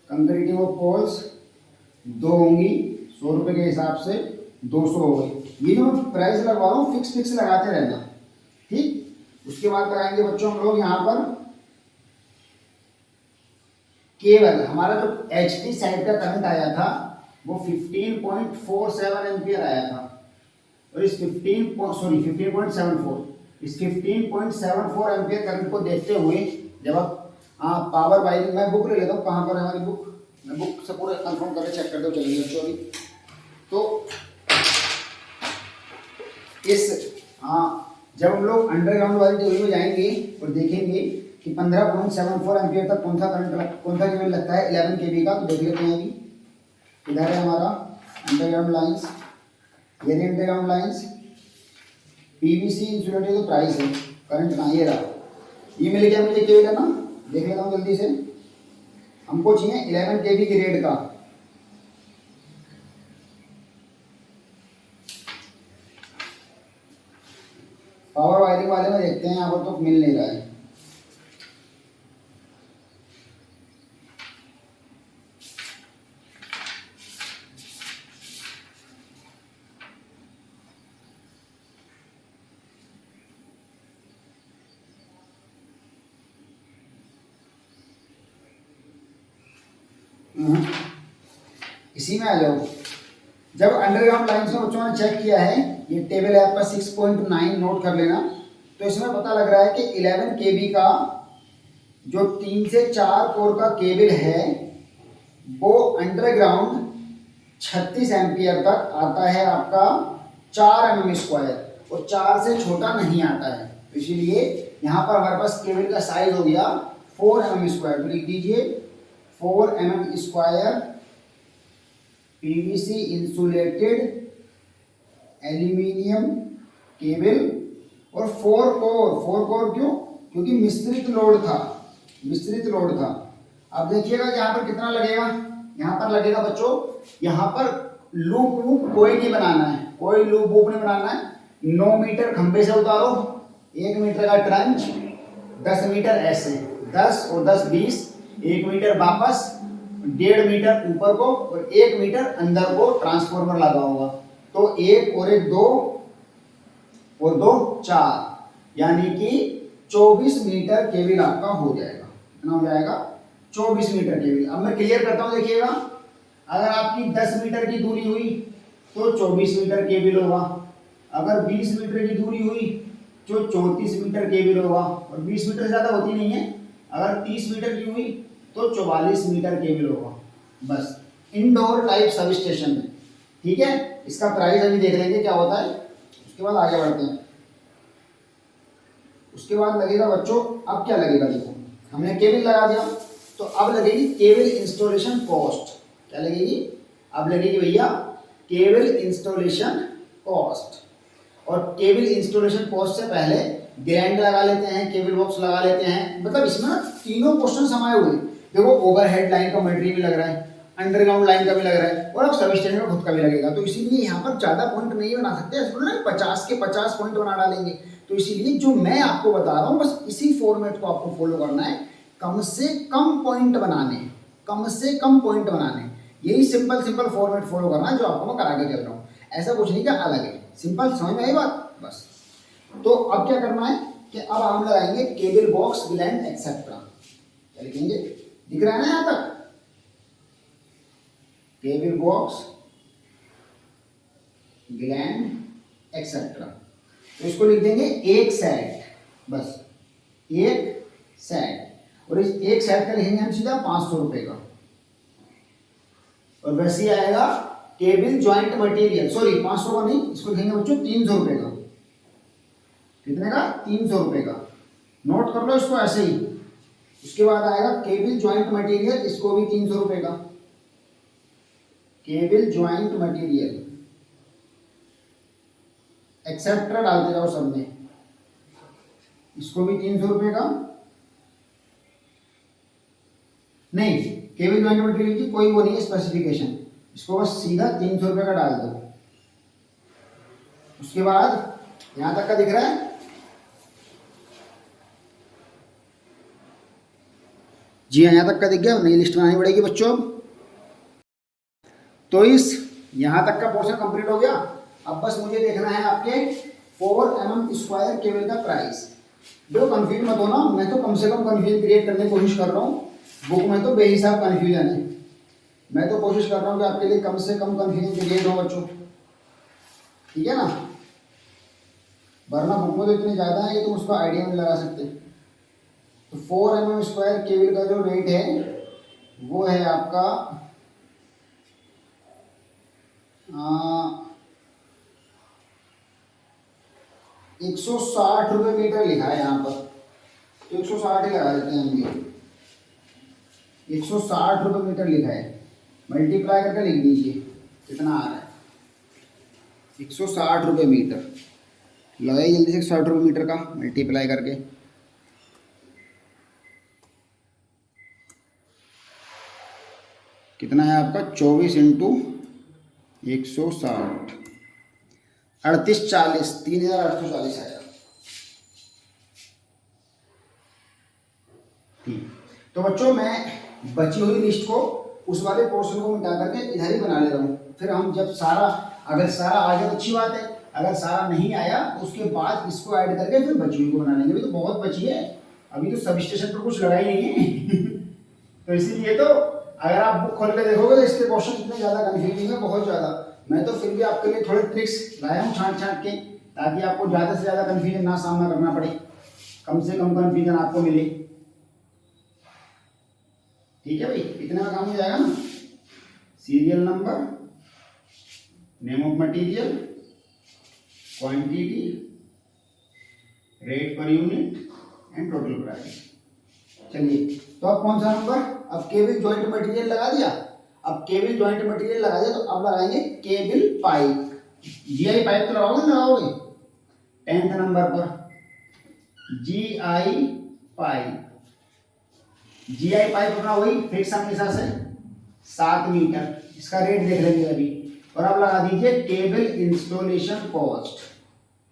कंक्रीटिंग ऑफ पोल्स 2 होंगी 100 रुपये के हिसाब से, 200 हो गई। ये जो मैं प्राइस लगवा रहा हूँ फिक्स लगाते रहना, ठीक। उसके बाद कराएंगे बच्चों हम लोग यहाँ पर केवल, हमारा जो HT साइड का करंट आया था वो 15.47 एम्पियर आया था, और इस 15.74 इस 15.74 एम्पियर करंट को देखते हुए जब आप पावर वायरिंग, मैं बुक ले लेता हूँ, कहाँ पर है हमारी बुक, मैं बुक से पूरा कंफर्म करके चेक करते हुए चलेंगे बच्चों अभी। तो इस जब हम लोग अंडरग्राउंड वाली टेबल में जाएंगे और देखेंगे कि 15.74 एम्पियर तक कौन सा केबल लगता है 11 kV का, तो देख लेते हैं अभी। इधर है हमारा अंडरग्राउंड लाइंस, ये रही अंडरग्राउंड लाइंस, PVC इंसुलेटेड तो प्राइस है, करंट ना ये रहा, ये मिल गया मुझे केबल है ना, देख लेता हूँ जल्दी से। हमको चाहिए 11 kV की रेट का, पावर वायरिंग वाले में देखते हैं, यहाँ पर तो मिल नहीं रहा है। इसी में आ जाओ। जब अंडरग्राउंड लाइन्स में बच्चों ने चेक किया है, ये टेबल है आपका 6.9, नोट कर लेना। तो इसमें पता लग रहा है कि 11 kV का जो 3 से 4 कोर का केबल है वो अंडरग्राउंड 36 एम्पियर तक आता है आपका 4 mm स्क्वायर, और 4 से छोटा नहीं आता है। तो इसीलिए यहाँ पर हमारे पास केबल का साइज हो गया 4 mm स्क्वायर, तो लिख दीजिए 4 mm square PVC insulated aluminium cable, और 4 कोर क्यों, क्योंकि मिश्रित लोड था। अब देखिएगा यहाँ पर कितना लगेगा, यहाँ पर लगेगा बच्चों, यहाँ पर लूप कोई नहीं बनाना है, कोई लूप नहीं बनाना है। 9 मीटर खंभे से उतारो, 1 मीटर का ट्रंच, 10 मीटर ऐसे, 10 और 10 20, 1 मीटर वापस, 1.5 मीटर ऊपर को और 1 मीटर अंदर को ट्रांसफार्मर लगा होगा। तो 1 और 1 2 और 2 4, यानी कि 24 मीटर केबल आपका हो जाएगा। कितना हो जाएगा? 24 मीटर केबल। अब मैं क्लियर करता हूं, देखिएगा, अगर आपकी 10 मीटर की दूरी हुई तो 24 मीटर केबल होगा, अगर 20 मीटर की दूरी हुई तो 34 मीटर केबल होगा, और 20 मीटर से ज़्यादा होती नहीं है, अगर 30 मीटर की हुई तो 44 मीटर केबल होगा, बस इंडोर टाइप सब स्टेशन में। ठीक है, इसका प्राइस अभी देख लेंगे क्या होता है, उसके बाद आगे बढ़ते हैं। उसके बाद लगेगा बच्चों, अब क्या लगेगा, देखो हमने केबल लगा दिया, तो अब लगेगी केबल इंस्टॉलेशन कॉस्ट। क्या लगेगी? अब लगेगी भैया केबल इंस्टॉलेशन कॉस्ट। और केबल इंस्टॉलेशन कॉस्ट से पहले ग्राइंड लगा लेते हैं, केबल बॉक्स लगा लेते हैं, मतलब इसमें तीनों क्वेश्चन समाये हुए। देखो ओवरहेड लाइन का मटेरियल भी लग रहा है, अंडरग्राउंड लाइन का भी लग रहा है, और अब सब स्टेशन का खुद का भी लगेगा। तो इसीलिए यहाँ पर ज़्यादा पॉइंट नहीं बना सकते, 50 के 50 पॉइंट बना डालेंगे। तो इसीलिए जो मैं आपको बता रहा हूँ बस इसी फॉर्मेट को आपको फॉलो करना है, कम से कम पॉइंट बनाने, कम से कम पॉइंट बनाने, यही सिंपल फॉर्मेट फॉलो करना है जो आपको मैं करा के चल रहा हूँ। ऐसा कुछ नहीं कि अलग है, सिंपल, समझ में आई बात? बस। तो अब क्या करना है कि कि अब हम लगाएंगे केबल बॉक्स ग्लैंड एक्सेट्रा। क्या लिखेंगे, दिख रहा है ना यहां तक, केबल बॉक्स ग्लैंड एक्सेट्रा। तो इसको लिख देंगे एक सेट, बस एक सेट। और इस एक सेट का लिखेंगे हम सीधा 500 रुपए का। और वैसे ही आएगा केबल ज्वाइंट मटेरियल, सॉरी 500 का नहीं, इसको लिखेंगे बच्चों 300 रुपए का। कितने का, 300 रुपए का। नोट कर लो इसको ऐसे ही। उसके बाद आएगा केबल ज्वाइंट मटेरियल, इसको भी 300 रुपए का। केबल ज्वाइंट मटेरियल एक्सेट्रा डालते जाओ सब में, इसको भी 300 रुपए का। नहीं, केबल ज्वाइंट मटेरियल की कोई वो नहीं है स्पेसिफिकेशन, इसको बस सीधा 300 रुपए का डाल दो। उसके बाद यहां तक का दिख रहा है, जी हाँ यहां तक का दिख गया। नई लिस्ट बनानी पड़ेगी बच्चों। तो इस यहां तक का पोर्शन कंप्लीट हो गया। अब बस मुझे देखना है आपके 4 mm स्क्वायर केबल का प्राइस। जो कंफ्यूज मत होना, मैं तो कम से कम कंफ्यूजन क्रिएट करने की कोशिश कर रहा हूँ। बुक में तो बेहिसाब कंफ्यूजन है, मैं तो कोशिश कर रहा हूँ कि आपके लिए कम से कम कंफ्यूजन क्रिएट हो बच्चों, ठीक है ना। वरना बुक में तो इतने ज़्यादा है कि तुम उसका आइडिया नहीं लगा सकते। तो 4 mm स्क्वायर केबल का जो रेट है वो है आपका 160 रुपये मीटर लिखा है यहाँ पर, तो 160 ही लगा देते हैं हम ये। 160 रुपये मीटर लिखा है, मल्टीप्लाई करके लिख दीजिए कितना आ रहा है। 160 रुपये मीटर लगाइए जल्दी से, 60 रुपये मीटर का मल्टीप्लाई करके। कितना है आपका, 24 इंटू 160, 3840, 3840 आएगा। तो बच्चों मैं बची हुई लिस्ट को, उस वाले पोर्शन को मिटा करके इधर ही बना ले रहा हूँ। फिर हम जब सारा, अगर सारा आ गया तो अच्छी बात है, अगर सारा नहीं आया तो उसके बाद इसको ऐड करके फिर बची हुई को बना लेंगे। अभी तो बहुत बची है, अभी तो सब स्टेशन पर कुछ लगा ही नहीं है तो इसीलिए तो अगर आप बुक खोल के देखोगे तो इसके क्वेश्चन इतने ज़्यादा कन्फ्यूजिंग है, बहुत ज़्यादा। मैं तो फिर भी आपके लिए थोड़े ट्रिक्स लाया हूँ छांट छांट के, ताकि आपको ज़्यादा से ज़्यादा कन्फ्यूजन ना सामना करना पड़े, कम से कम कन्फ्यूजन आपको मिले। ठीक है भाई, इतना काम हो जाएगा ना। Serial number, name of material, quantity, rate per unit and total price. चलिए, तो अब कौन सा नंबर, अब केबल जॉइंट मटेरियल लगा दिया। अब केबल जॉइंट मटेरियल लगा दिया तो अब लगाएंगे केबल पाइप। जीआई पाइप तो लगाओगे 10th नंबर पर जीआई पाइप। जीआई पाइप अपना वही फिक्स हमेशा से 7 मीटर, इसका रेट देख लेंगे अभी। और अब लगा दीजिए केबल इंस्टॉलेशन कॉस्ट।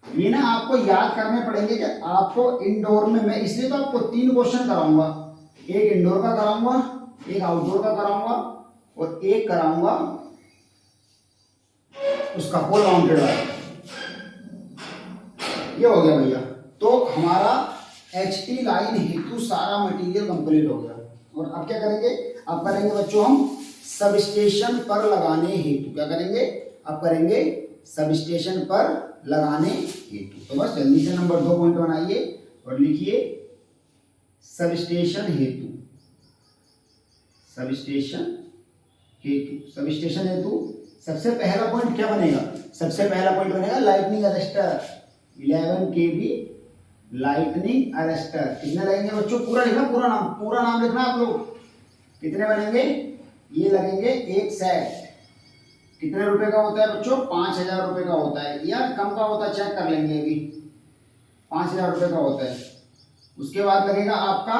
ये ना आपको याद करने पड़ेंगे कि आपको इंडोर में, मैं इसलिए तो आपको 3 क्वेश्चन कराऊंगा, एक इंडोर का कराऊंगा, एक आउटडोर का कराऊंगा और एक कराऊंगा उसका पोल माउंटेड वाला। ये हो गया भैया। तो हमारा एचटी लाइन हेतु सारा मटेरियल कंप्लीट हो गया। और अब क्या करेंगे, अब करेंगे बच्चों हम सब स्टेशन पर लगाने हेतु। क्या करेंगे, अब करेंगे सब स्टेशन पर लगाने हेतु। तो बस जल्दी से नंबर 2 पॉइंट बनाइए और लिखिए सब स्टेशन हेतु। सब स्टेशन हेतु, सब स्टेशन हेतु सबसे पहला पॉइंट क्या बनेगा, सबसे पहला पॉइंट बनेगा lightning arrester 11 kV lightning arrester. कितने लगेंगे बच्चों, पूरा लिखना, पूरा नाम लिखना आप लोग। कितने बनेंगे, ये लगेंगे एक सेट। कितने रुपए का होता है बच्चों, 5000 रुपए का होता है, या कम का होता है, चेक कर लेंगे अभी। 5000 रुपए का होता है। उसके बाद लगेगा आपका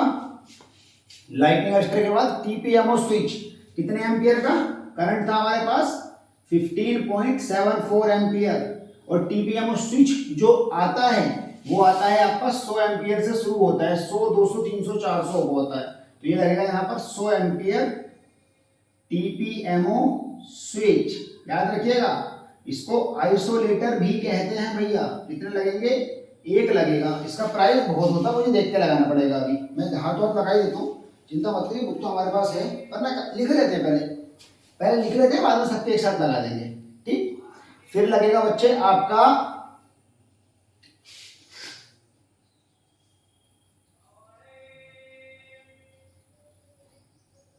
लाइटनिंग अरेस्टर के बाद टीपीएमओ स्विच। कितने एम्पियर का करंट था हमारे पास, 15.74 एम्पियर। और टीपीएमओ स्विच जो आता है वो आता है आपका 100 एम्पियर से शुरू होता है, 100, 200, 300, 400 होता है। तो ये लगेगा यहाँ पर 100 एम्पियर टीपीएमओ स्विच। याद रखिएगा, इसको आइसोलेटर भी कहते हैं भैया। कितने लगेंगे, एक लगेगा। इसका प्राइस बहुत होता है, मुझे देख के लगाना पड़ेगा। अभी मैं हाथ वाथ लगा ही देता हूँ, चिंता मत करिए। बुक तो हमारे पास है, पर ना लिख लेते हैं पहले, पहले लिख लेते हैं, बाद में सबके एक साथ लगा देंगे। ठीक, फिर लगेगा बच्चे आपका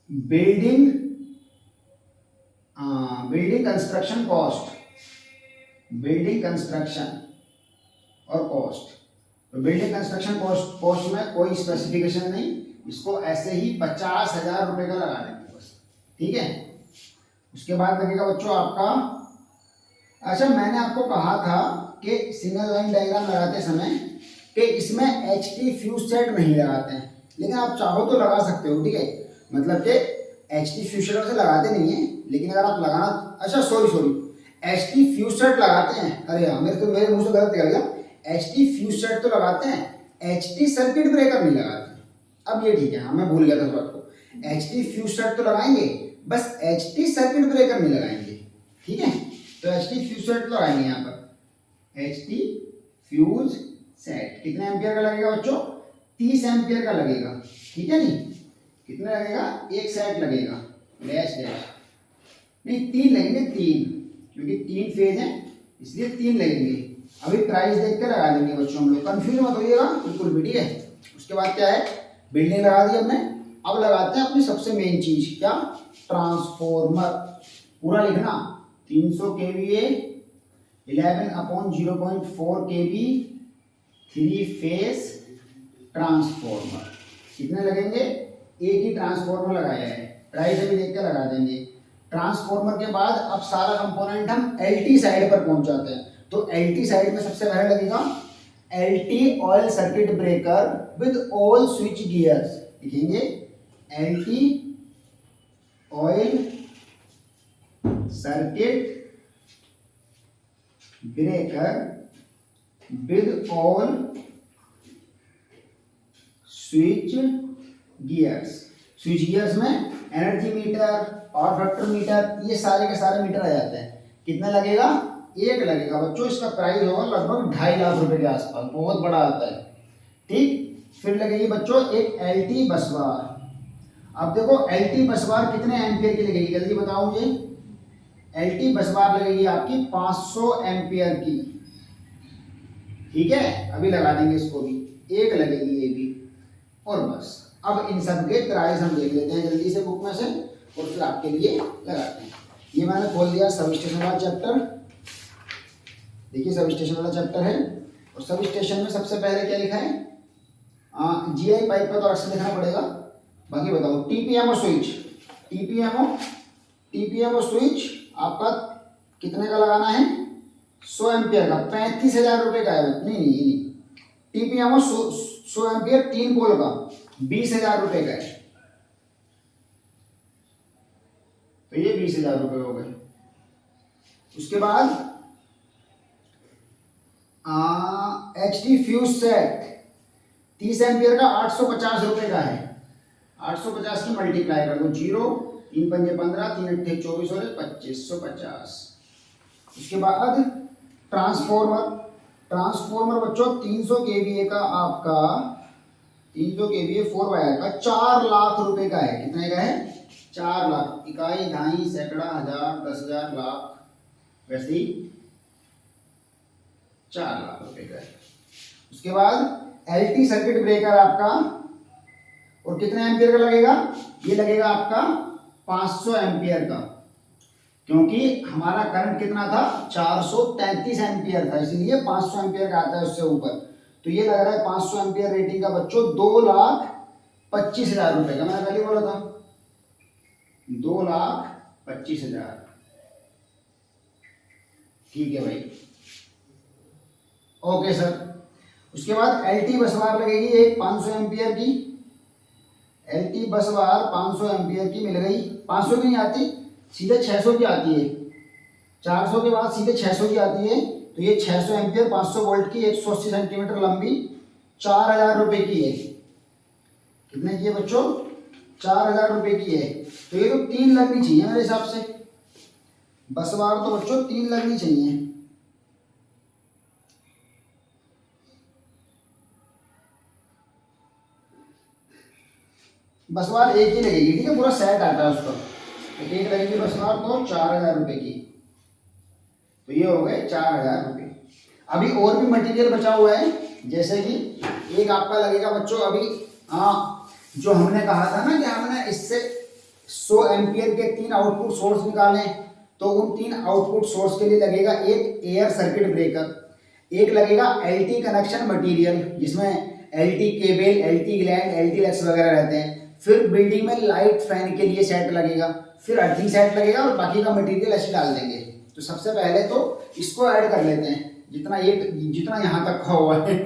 building building construction cost, building construction और कॉस्ट। तो बिल्डिंग कंस्ट्रक्शन कॉस्ट में कोई स्पेसिफिकेशन नहीं, इसको ऐसे ही 50,000 रुपए का लगा देंगे बस। ठीक है, उसके बाद लगेगा बच्चों आपका, अच्छा मैंने आपको कहा था कि सिंगल लाइन डायग्राम लगाते समय कि इसमें HT फ्यूज सेट नहीं लगाते हैं, लेकिन आप चाहो तो लगा सकते हो। ठीक है, मतलब कि HT फ्यूज सेट से लगाते नहीं है, लेकिन अगर आप लगाना, अच्छा सॉरी HT फ्यूज सेट लगाते हैं। अरे यार मेरे मुंह से गलत निकल गया। HT फ्यूज सेट तो लगाते हैं, HT सर्किट ब्रेकर नहीं लगाते। अब ये ठीक है, हाँ मैं भूल गया था इस बात को। HT फ्यूज सेट तो लगाएंगे, बस HT सर्किट ब्रेकर नहीं लगाएंगे। ठीक है, तो HT फ्यूज सेट लगाएंगे यहाँ पर। HT फ्यूज सेट कितने एम्पियर का लगेगा बच्चों? 30 एम्पियर का लगेगा। ठीक है, नहीं कितना लगेगा? एक सेट लगेगा, डैश डैश नहीं 3 लगेंगे, 3, क्योंकि 3 फेज है इसलिए 3 लगेंगे। अभी प्राइस देख कर लगा देंगे बच्चों हम लोग, कंफ्यूज मत होइएगा बिल्कुल भी। ठीक है, उसके बाद क्या है, बिल्डिंग लगा दी हमने। अब लगाते हैं अपनी सबसे मेन चीज, क्या? ट्रांसफॉर्मर। पूरा लिखना, 300 kVA 11/0.4 kV 3 फेज ट्रांसफॉर्मर। कितने लगेंगे? एक ही ट्रांसफॉर्मर लगाया है, प्राइस अभी देख कर लगा देंगे। ट्रांसफॉर्मर के बाद अब सारा कंपोनेंट हम LT साइड पर पहुंचाते हैं। तो LT साइड में सबसे पहले लगेगा LT oil circuit breaker with all switch gears. लिखेंगे LT oil circuit breaker with all switch gears. Switch gears में energy meter, power factor meter, ये सारे के सारे मीटर आ जाते हैं। कितना लगेगा? एक लगेगा बच्चों। इसका प्राइस होगा लगभग 2.5 लाख रुपए के आसपास, बहुत बड़ा आता है। ठीक, फिर लगेगी बच्चों एक LT बस बार। अब देखो LT बस बार कितने एम्पियर की लगेगी, जल्दी बताओ मुझे। LT बस बार लगेगी आपकी 500 एम्पियर की। ठीक है, अभी लगा देंगे इसको भी, एक लगेगी ये भी। और बस अब इन सब के प्राइस हम देख लेते हैं जल्दी से बुक में से, और फिर आपके लिए लगाते हैं। ये मैंने खोल दिया सब स्टेशन वाला चैप्टर। देखिए सब स्टेशन वाला चैप्टर है, और सब स्टेशन में सबसे पहले क्या लिखा है? GI पाइप का तो अक्सर लिखना पड़ेगा। बाकी बताओ, TPMO स्विच, TPMO स्विच आपका कितने का लगाना है? 100 एम्पियर का, 35,000 रुपये का है। नहीं, TPMO 100 एम्पियर 3 पोल का 20,000 रुपये का है। तो ये 20,000 रुपये हो गए। उसके बाद HT फ्यूज सेट 30 एम्पियर का 850 रुपये का है। 850 की मल्टीप्लाई कर दो, 0 3 पंजे 15 3 अट्ठे 24 और 2550। उसके बाद ट्रांसफॉर्मर बच्चों 300 kVA का आपका, 300 kVA 4 वायर का 4 लाख रुपए का है। कितने का है? 4 लाख। इकाई, ढाई, सैकड़ा, हजार, 10,000, लाख, वैसे ही 4 लाख रुपए का है। उसके बाद LT सर्किट ब्रेकर आपका, और कितने एम्पियर का लगेगा? ये लगेगा आपका 500 एम्पियर का, क्योंकि हमारा करंट कितना था? 433 एम्पियर था, इसीलिए 500 एम्पियर का आता है उससे ऊपर। तो ये लग रहा है 500 एम्पियर रेटिंग का बच्चों 2,25,000 रुपए का। मैंने पहले बोला था 2,25,000। ठीक है भाई, ओके सर। उसके बाद LT बस बार लगेगी एक 500 एम्पियर की। LT बस बार 500 एम्पियर की मिल गई। 500 की नहीं आती, सीधे 600 की आती है। 400 के बाद सीधे 600 की आती है। तो ये 600 एम्पियर 500 वोल्ट की 180 सेंटीमीटर लंबी 4,000 रुपए की है। कितने की है बच्चों? 4,000 रुपए की है। तो ये तो 3 लगनी चाहिए मेरे हिसाब से। बस बार तो बच्चों 3 लगनी चाहिए। बस बार एक ही लगेगी, ठीक है, पूरा सेट आता है उसका। तो एक लगेगी बस बार तो 4000 रुपये की, तो ये हो गए 4000 रुपये। अभी और भी मटेरियल बचा हुआ है, जैसे कि एक आपका लगेगा बच्चों अभी, हाँ, जो हमने कहा था ना कि हमने इससे 100 एम्पियर के 3 आउटपुट सोर्स निकाले, तो उन 3 आउटपुट सोर्स के लिए लगेगा एक एयर सर्किट ब्रेकर, एक लगेगा एलटी कनेक्शन मटेरियल जिसमें LT cable, LT gland, LT lux वगैरह रहते हैं, फिर बिल्डिंग में लाइट फैन के लिए सेट लगेगा, फिर अर्थिंग सेट लगेगा, और बाकी का मटेरियल ऐसे डाल देंगे। तो सबसे पहले तो इसको ऐड कर लेते हैं, जितना यहाँ तक का हुआ है।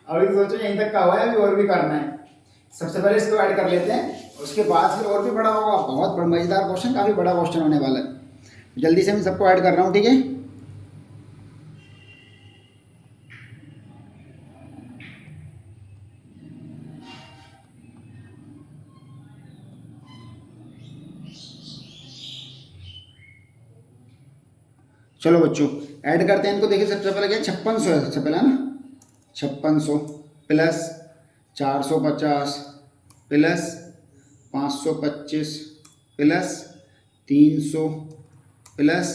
अभी सोचो यहीं तक का हुआ है, अभी और भी करना है। सबसे पहले इसको ऐड कर लेते हैं, उसके बाद फिर और भी बड़ा होगा। बहुत मजेदार क्वेश्चन, काफ़ी बड़ा क्वेश्चन होने वाला है। जल्दी से मैं सबको ऐड कर रहा हूँ, ठीक है। चलो बच्चों ऐड करते हैं इनको। देखिए सबसे पहले क्या 5600 है, सबसे पहले ना 5600 plus 450 plus 525 plus 300 plus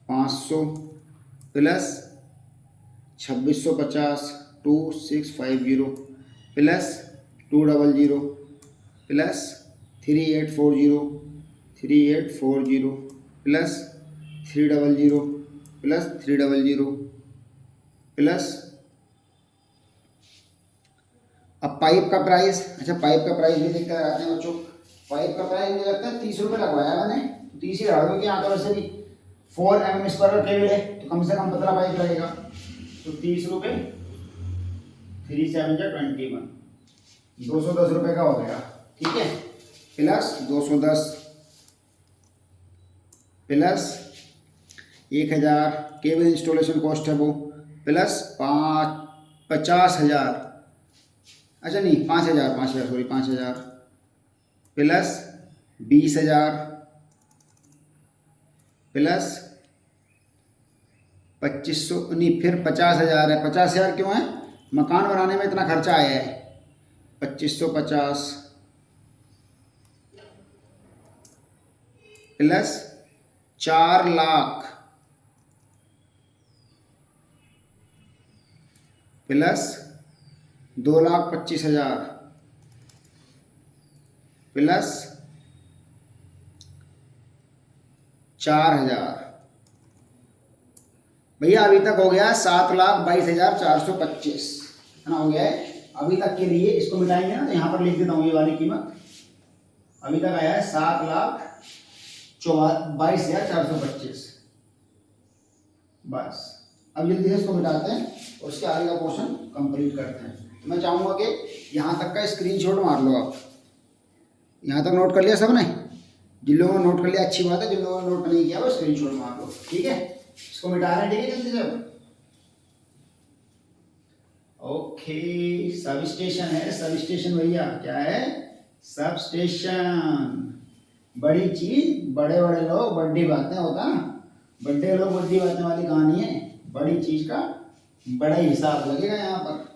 500 plus 2650 2650 plus 200 plus 3840 3840 plus 300 plus 300 plus, अब पाइप का प्राइस, अच्छा पाइप का प्राइस भी देखते आते हैं बच्चों। पाइप का प्राइस मुझे लगता है 30 रुपये लगवाया मैंने, 30 ही लगा दो कि यहाँ तो वैसे भी 4 mm स्क्वायर केबल है, तो कम से कम पतला पाइप लगेगा। तो 30 रुपये, 3 7 21, 210 रुपये का हो गया, ठीक है। Plus 210 plus 1000 cable installation cost है वो, प्लस 50,000, अच्छा नहीं 5,000 सॉरी 5,000 प्लस 20,000 प्लस 2500 नहीं, फिर 50,000 है। 50,000 क्यों है? मकान बनाने में इतना खर्चा आया है। 2550 प्लस 4 लाख प्लस 2,25,000 प्लस 4,000। भैया अभी तक हो गया 7,22,425, इतना हो गया है अभी तक के लिए। इसको मिटाएंगे ना तो यहाँ पर लिख देता हूँ ये वाली कीमत। अभी तक आया है 7,22,425। बस अब जल्दी से इसको मिटाते हैं और उसके आगे का पोर्शन कंप्लीट करते हैं। तो मैं चाहूँगा कि यहाँ तक का स्क्रीनशॉट मार लो आप। यहाँ तक नोट कर लिया सबने? जिन लोगों ने नोट कर लिया अच्छी बात है, जिन लोगों ने नोट नहीं किया वो स्क्रीनशॉट मार लो, ठीक है। इसको मिटा रहे हैं, ठीक है, जल्दी से। ओके, सब स्टेशन है, सब स्टेशन भैया। क्या है? Sub station. बड़ी चीज, बड़े बड़े लोग, बड़ी बातें होता ना, बड़े लोग बड़ी बातें वाली कहानी है। बड़ी चीज का बड़ा ही हिसाब लगेगा यहाँ पर।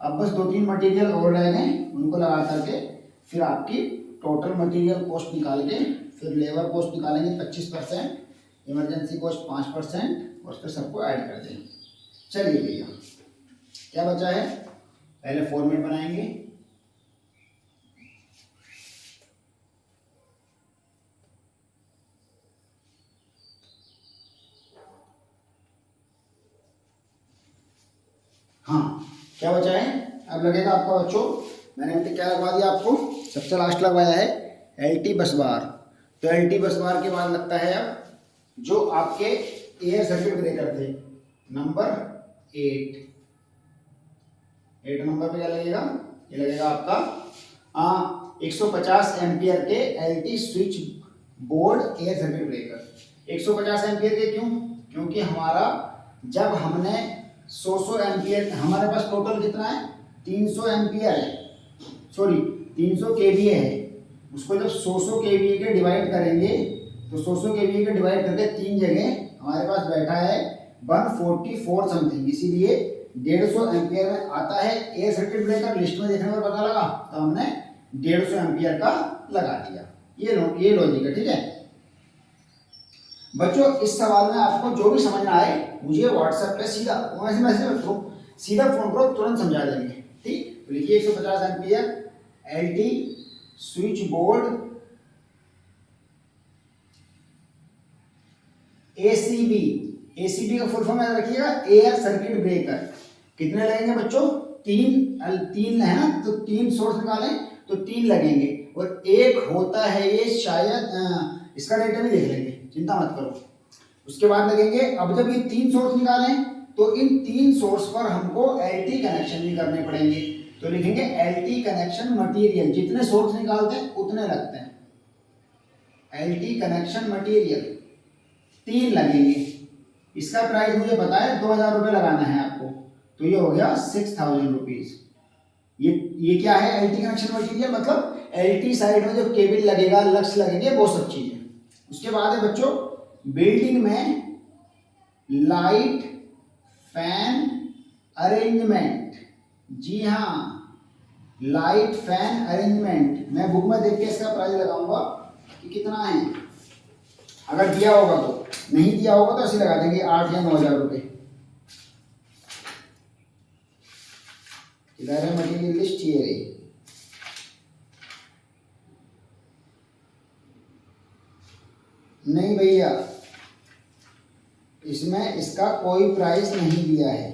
अब बस 2-3 मटेरियल और रह गए, उनको लगा करके फिर आपकी टोटल मटेरियल कॉस्ट निकाल के फिर लेबर कॉस्ट निकालेंगे 25%, इमरजेंसी कॉस्ट 5%, और फिर सबको ऐड कर देंगे। चलिए भैया, क्या बचा है? पहले फॉर्मेट बनाएंगे। हाँ, क्या बचा है? अब लगेगा आपका बच्चों, मैंने क्या लगवा दिया आपको, सबसे लास्ट लगवाया है एलटी बस बार। तो एलटी बस बार के बाद लगता है अब जो आपके एयर सर्किट ब्रेकर थे, नंबर 8 नंबर पे क्या लगेगा? ये लगेगा आपका 150 एम्पियर के LT switch board air circuit breaker. 150 ampere के क्यों? क्योंकि हमारा जब हमने 100 एम्पियर, हमारे पास टोटल कितना है? 300 एम्पियर है, सॉरी 300 केवीए है। उसको जब 100 केवीए के डिवाइड करेंगे तो 100 केवीए के डिवाइड करके 3 जगह हमारे पास बैठा है 144 समथिंग, इसीलिए 150 एम्पियर में आता है। एयर सर्किट ब्रेकर लिस्ट में देखने पर पता लगा तो हमने 150 एम्पियर का लगा दिया। ये लॉजिक है, ठीक है बच्चों। इस सवाल में आपको जो भी समझ में आए मुझे व्हाट्सएप पे सीधा मैसेज मत करो, सीधा फोन करो, तुरंत समझा देंगे, ठीक। तो लिखिए 150 ampere LT switch board ACB का फुल फॉर्म याद रखिएगा, एयर सर्किट ब्रेकर। कितने लगेंगे बच्चों? तीन है ना, तो 3 सोर्स निकालें तो 3 लगेंगे, और एक होता है ये शायद इसका डेटा भी देख लेंगे, चिंता मत करो। उसके बाद लगेंगे, अब जब ये 3 सोर्स निकालें तो इन 3 सोर्स पर हमको एलटी कनेक्शन भी करने पड़ेंगे। तो लिखेंगे एलटी कनेक्शन मटेरियल, जितने सोर्स निकालते हैं उतने लगते हैं। एलटी कनेक्शन मटेरियल 3 लगेंगे। इसका प्राइस मुझे पता है 2000 रुपये लगाना है आपको, तो ये हो गया 6000 रुपीज। ये क्या है? एलटी कनेक्शन मटेरियल मतलब एलटी साइड में जो केबल लगेगा, लक्स लगेंगे, वो सब चीजें। उसके बाद है बच्चों बिल्डिंग में लाइट फैन अरेंजमेंट। जी हाँ, लाइट फैन अरेंजमेंट। मैं बुक में देख के इसका प्राइस लगाऊंगा कि कितना है, अगर दिया होगा तो। नहीं दिया होगा तो ऐसे लगा देंगे 8 या 9000 रुपये। इधर है मटेरियल लिस्ट, ये रही। नहीं भैया, इसमें इसका कोई प्राइस नहीं दिया है,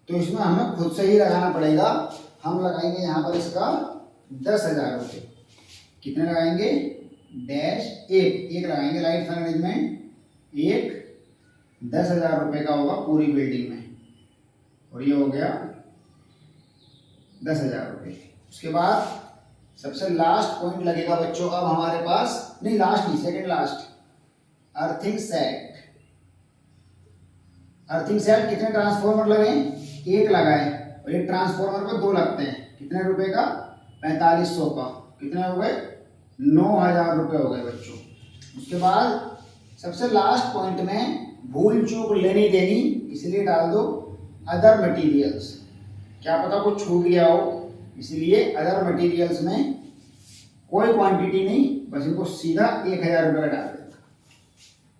तो इसमें हमें खुद से ही लगाना पड़ेगा। हम लगाएंगे यहाँ पर इसका 10,000 रुपये। कितने लगाएंगे? एक लगाएंगे लाइट फैन अरेंजमेंट, एक 10,000 रुपये का होगा पूरी बिल्डिंग में, और ये हो गया 10,000 रुपये। उसके बाद सबसे लास्ट पॉइंट लगेगा बच्चों अब हमारे पास, नहीं लास्ट नहीं, second last, earthing set. Earthing set कितने ट्रांसफॉर्मर लगे? एक लगाए, और एक ट्रांसफॉर्मर पर 2 लगते हैं। कितने रुपए का? 4500 का। कितने हो गए? 9000 रुपये हो गए बच्चों। उसके बाद सबसे लास्ट पॉइंट में भूल चूक लेनी देनी, इसलिए डाल दो अदर मटेरियल्स। क्या पता कुछ छूट गया हो, इसलिए अदर मटेरियल्स में कोई क्वांटिटी नहीं, बस इनको सीधा 1000 रुपये डाल देना।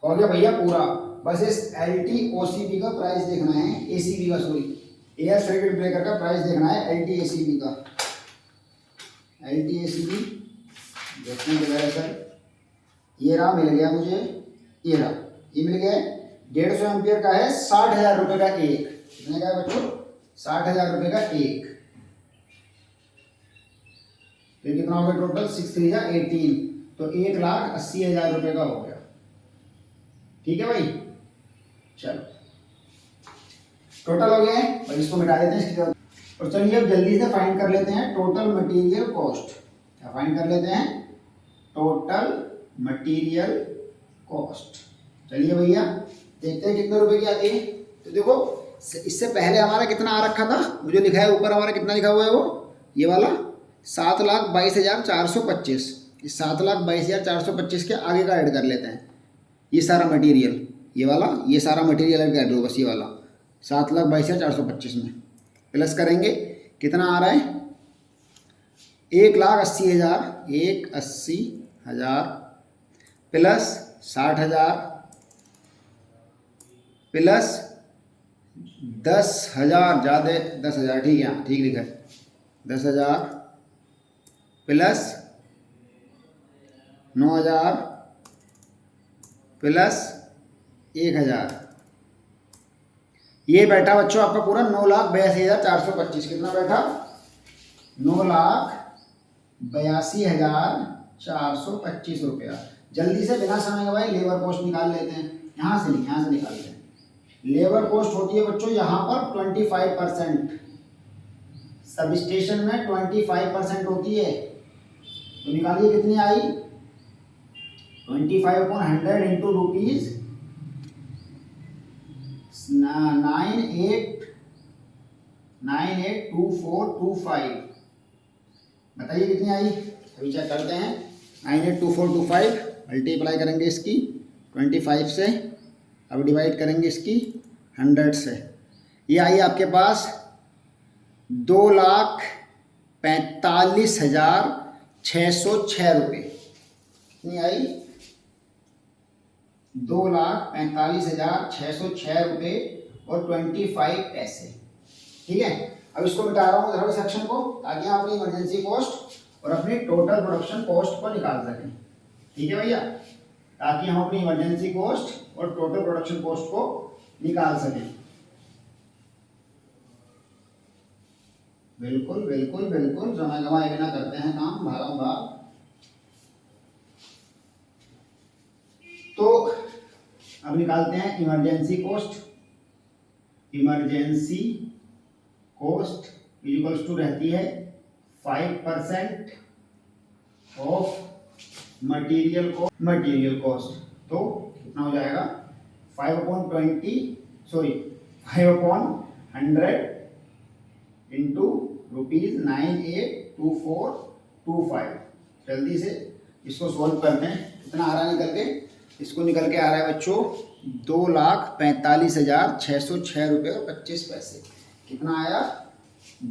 हो गया भैया पूरा। बस इस एलटी ओसीबी का प्राइस देखना है, एसीबी का, सॉरी एयर सर्किट ब्रेकर का प्राइस देखना है, एलटी एसीबी का। एलटी एसीबी देखने के बाद सर ये रहा, मिल गया मुझे, ये रहा, ये मिल गया। 150 एम्पियर का है, 60,000 रुपये का एक। कितने का है बच्चों? 60,000 रुपये का एक। तो कितना हो गया टोटल? 6 3 18, तो 1,80,000 रुपये का हो गया। ठीक है भाई, चलो टोटल हो गया है, और इसको मिटा देते हैं इसकी जगह। और चलिए अब जल्दी से फाइंड कर लेते हैं टोटल मटेरियल कॉस्ट। क्या फाइंड कर लेते हैं? Total material cost. चलिए भैया देखते हैं कितने रुपए की आती है। तो देखो इससे पहले हमारा कितना आ रखा था, वो जो लिखा है ऊपर हमारा कितना लिखा हुआ है, वो ये वाला 7,22,425। इस 7,22,425 के आगे का ऐड कर लेते हैं ये सारा मटेरियल, ये वाला, ये सारा मटेरियल ऐड कर दो बस, ये वाला 7,22,425 में प्लस करेंगे। कितना आ रहा है? 1,80,000, 1,80,000 प्लस 60,000 प्लस 10,000, ज़्यादा 10,000, ठीक है, ठीक लिखा है, 10,000 प्लस 9,000 प्लस 1,000। ये बैठा बच्चों आपका पूरा 9,82,425। कितना बैठा? 9,82,425 रुपया। जल्दी से बिना समय गवाए लेबर पोस्ट निकाल लेते हैं। यहाँ से नहीं, यहाँ से निकालते हैं। लेबर पोस्ट होती है बच्चों यहाँ पर 25%, सब स्टेशन में 25% होती है। तो निकालिए कितनी आई? 25/100 इंटू रुपीज 982425। बताइए कितनी आई? अभी चेक करते हैं। 982425 मल्टीप्लाई करेंगे इसकी 25 से, अब डिवाइड करेंगे इसकी 100 से, ये आई आपके पास 2,45,606 रुपये। कितनी आई? 2,45,606 रुपये और 25 पैसे। ठीक है, अब इसको मिटा रहा हूँ थर्ड सेक्शन को, ताकि आप अपनी इमरजेंसी कॉस्ट और अपनी टोटल प्रोडक्शन कॉस्ट को निकाल सकें। ठीक है भैया, ताकि हम अपनी इमरजेंसी कॉस्ट और टोटल प्रोडक्शन कॉस्ट को निकाल सकें। बिल्कुल बिल्कुल बिल्कुल, समय गंवाए बिना करते हैं काम, भागम भाग। तो अब निकालते हैं emergency cost. Emergency cost equals to रहती है 5% ऑफ मटेरियल कॉस्ट। तो कितना हो जाएगा? 5/100 इंटू ₹982425। जल्दी से इसको सॉल्व करते हैं, कितना आ रहा है निकल के? इसको निकल के आ रहा है बच्चों 2,45,606 रुपये और 25 पैसे। कितना आया?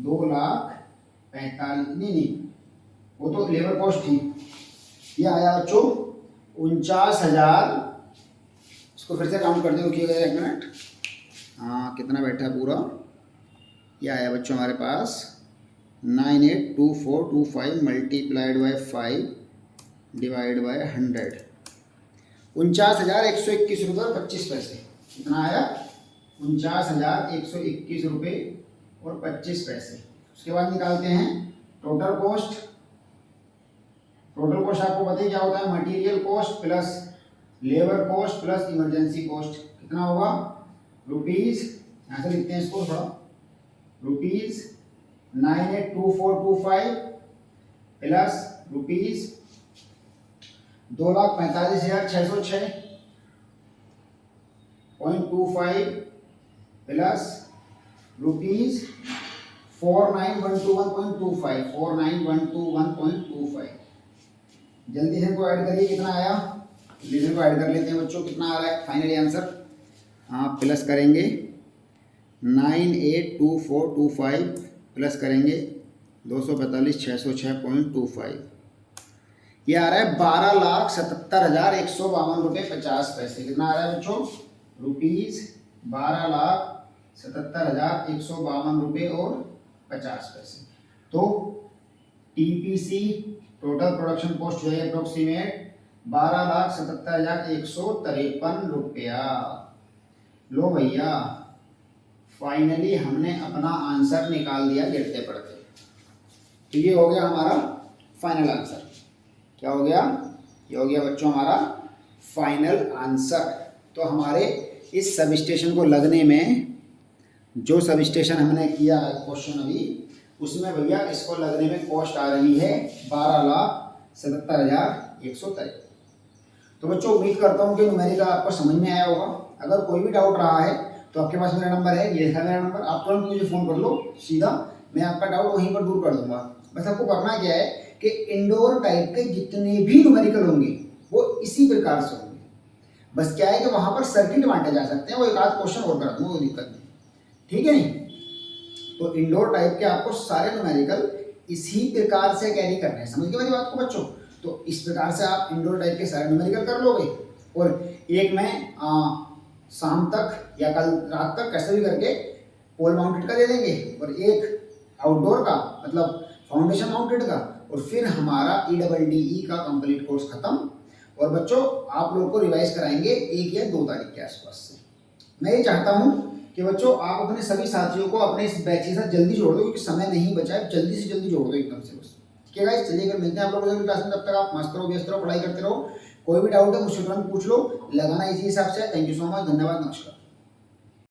2,45,000 नहीं, वो तो लेबर कॉस्ट थी। ये आया बच्चों 49,000। इसको फिर से काउंट कर दो, रुकिएगा 1 मिनट। हाँ, कितना बैठा है पूरा? ये आया बच्चों हमारे पास 982425 मल्टीप्लाइड बाय 5 डिवाइड बाय 100, 49,121 रुपये और 25 पैसे। कितना आया? 49,121 रुपये और 25 पैसे। उसके बाद निकालते हैं टोटल कॉस्ट। टोटल कॉस्ट आपको पता ही क्या होता है? Material cost plus labour cost plus emergency cost. कितना होगा? रुपीज़, यहाँ से लिखते हैं इसको थोड़ा, ₹982425 प्लस ₹2,45,606.25 प्लस ₹49,121.25। जल्दी से इनको ऐड करिए, कितना आया? जल्दी से इनको ऐड कर लेते हैं बच्चों, कितना आ रहा है फाइनली आंसर? हाँ, प्लस करेंगे 982425 प्लस करेंगे 245,606.25। ये आ रहा है 12,77,152 रुपये 50 पैसे। कितना आ रहा है बच्चों? ₹12,77,152 रुपये और 50 पैसे। तो टीपीसी टोटल प्रोडक्शन कॉस्ट जो है अप्रोक्सीमेट 12,77,153 रुपया। लो भैया, फाइनली हमने अपना आंसर निकाल दिया गिरते पड़ते। तो ये हो गया हमारा फाइनल आंसर। क्या हो गया? ये हो गया बच्चों हमारा फाइनल आंसर। तो हमारे इस सब स्टेशन को लगने में, जो सब स्टेशन हमने किया है क्वेश्चन अभी, उसमें भैया इसको लगने में कॉस्ट आ रही है 12,77,153। तो बच्चों उम्मीद करता हूँ कि न्यूमेरिकल आपको समझ में आया होगा। अगर कोई भी डाउट रहा है तो आपके पास मेरा नंबर है, ये है मेरा नंबर, आप तुरंत मुझे फ़ोन कर लो सीधा, मैं आपका डाउट वहीं पर दूर कर दूंगा। बस आपको करना क्या है कि इंडोर टाइप के जितने भी न्यूमेरिकल होंगे वो इसी प्रकार से होंगे। बस क्या है कि वहाँ पर सर्किट बांटे जा सकते हैं, वो एक आध क्वेश्चन और कर दूँगा, कोई दिक्कत नहीं। ठीक है नहीं? तो इंडोर टाइप के आपको सारे न्यूमेरिकल इसी प्रकार से कैरी करने हैं। समझ गए मेरी बात को बच्चों? तो इस प्रकार से आप इंडोर टाइप के सारे न्यूमेरिकल कर लोगे, और एक में शाम तक या कल रात तक कैसे भी करके पोल माउंटेड का दे देंगे, और एक आउटडोर का मतलब फाउंडेशन माउंटेड का, और फिर हमारा EEE का कंप्लीट कोर्स खत्म। और बच्चों आप लोग को रिवाइज कराएंगे 1 या 2 तारीख के आसपास से। मैं ये चाहता हूँ कि बच्चों आप अपने सभी साथियों को अपने इस बैच के साथ जल्दी जोड़ दो, क्योंकि समय नहीं बचा है, जल्दी से जल्दी जोड़ दो एकदम से बस। ठीक है गाइस, चलिए मिलते हैं आप लोगों से क्लास में। तब तक आप मस्त रहो, व्यस्त रहो, पढ़ाई करते रहो। कोई भी डाउट है मुझसे तुरंत पूछ लो, लगाना इसी हिसाब से। थैंक यू सो मच, धन्यवाद, नमस्कार।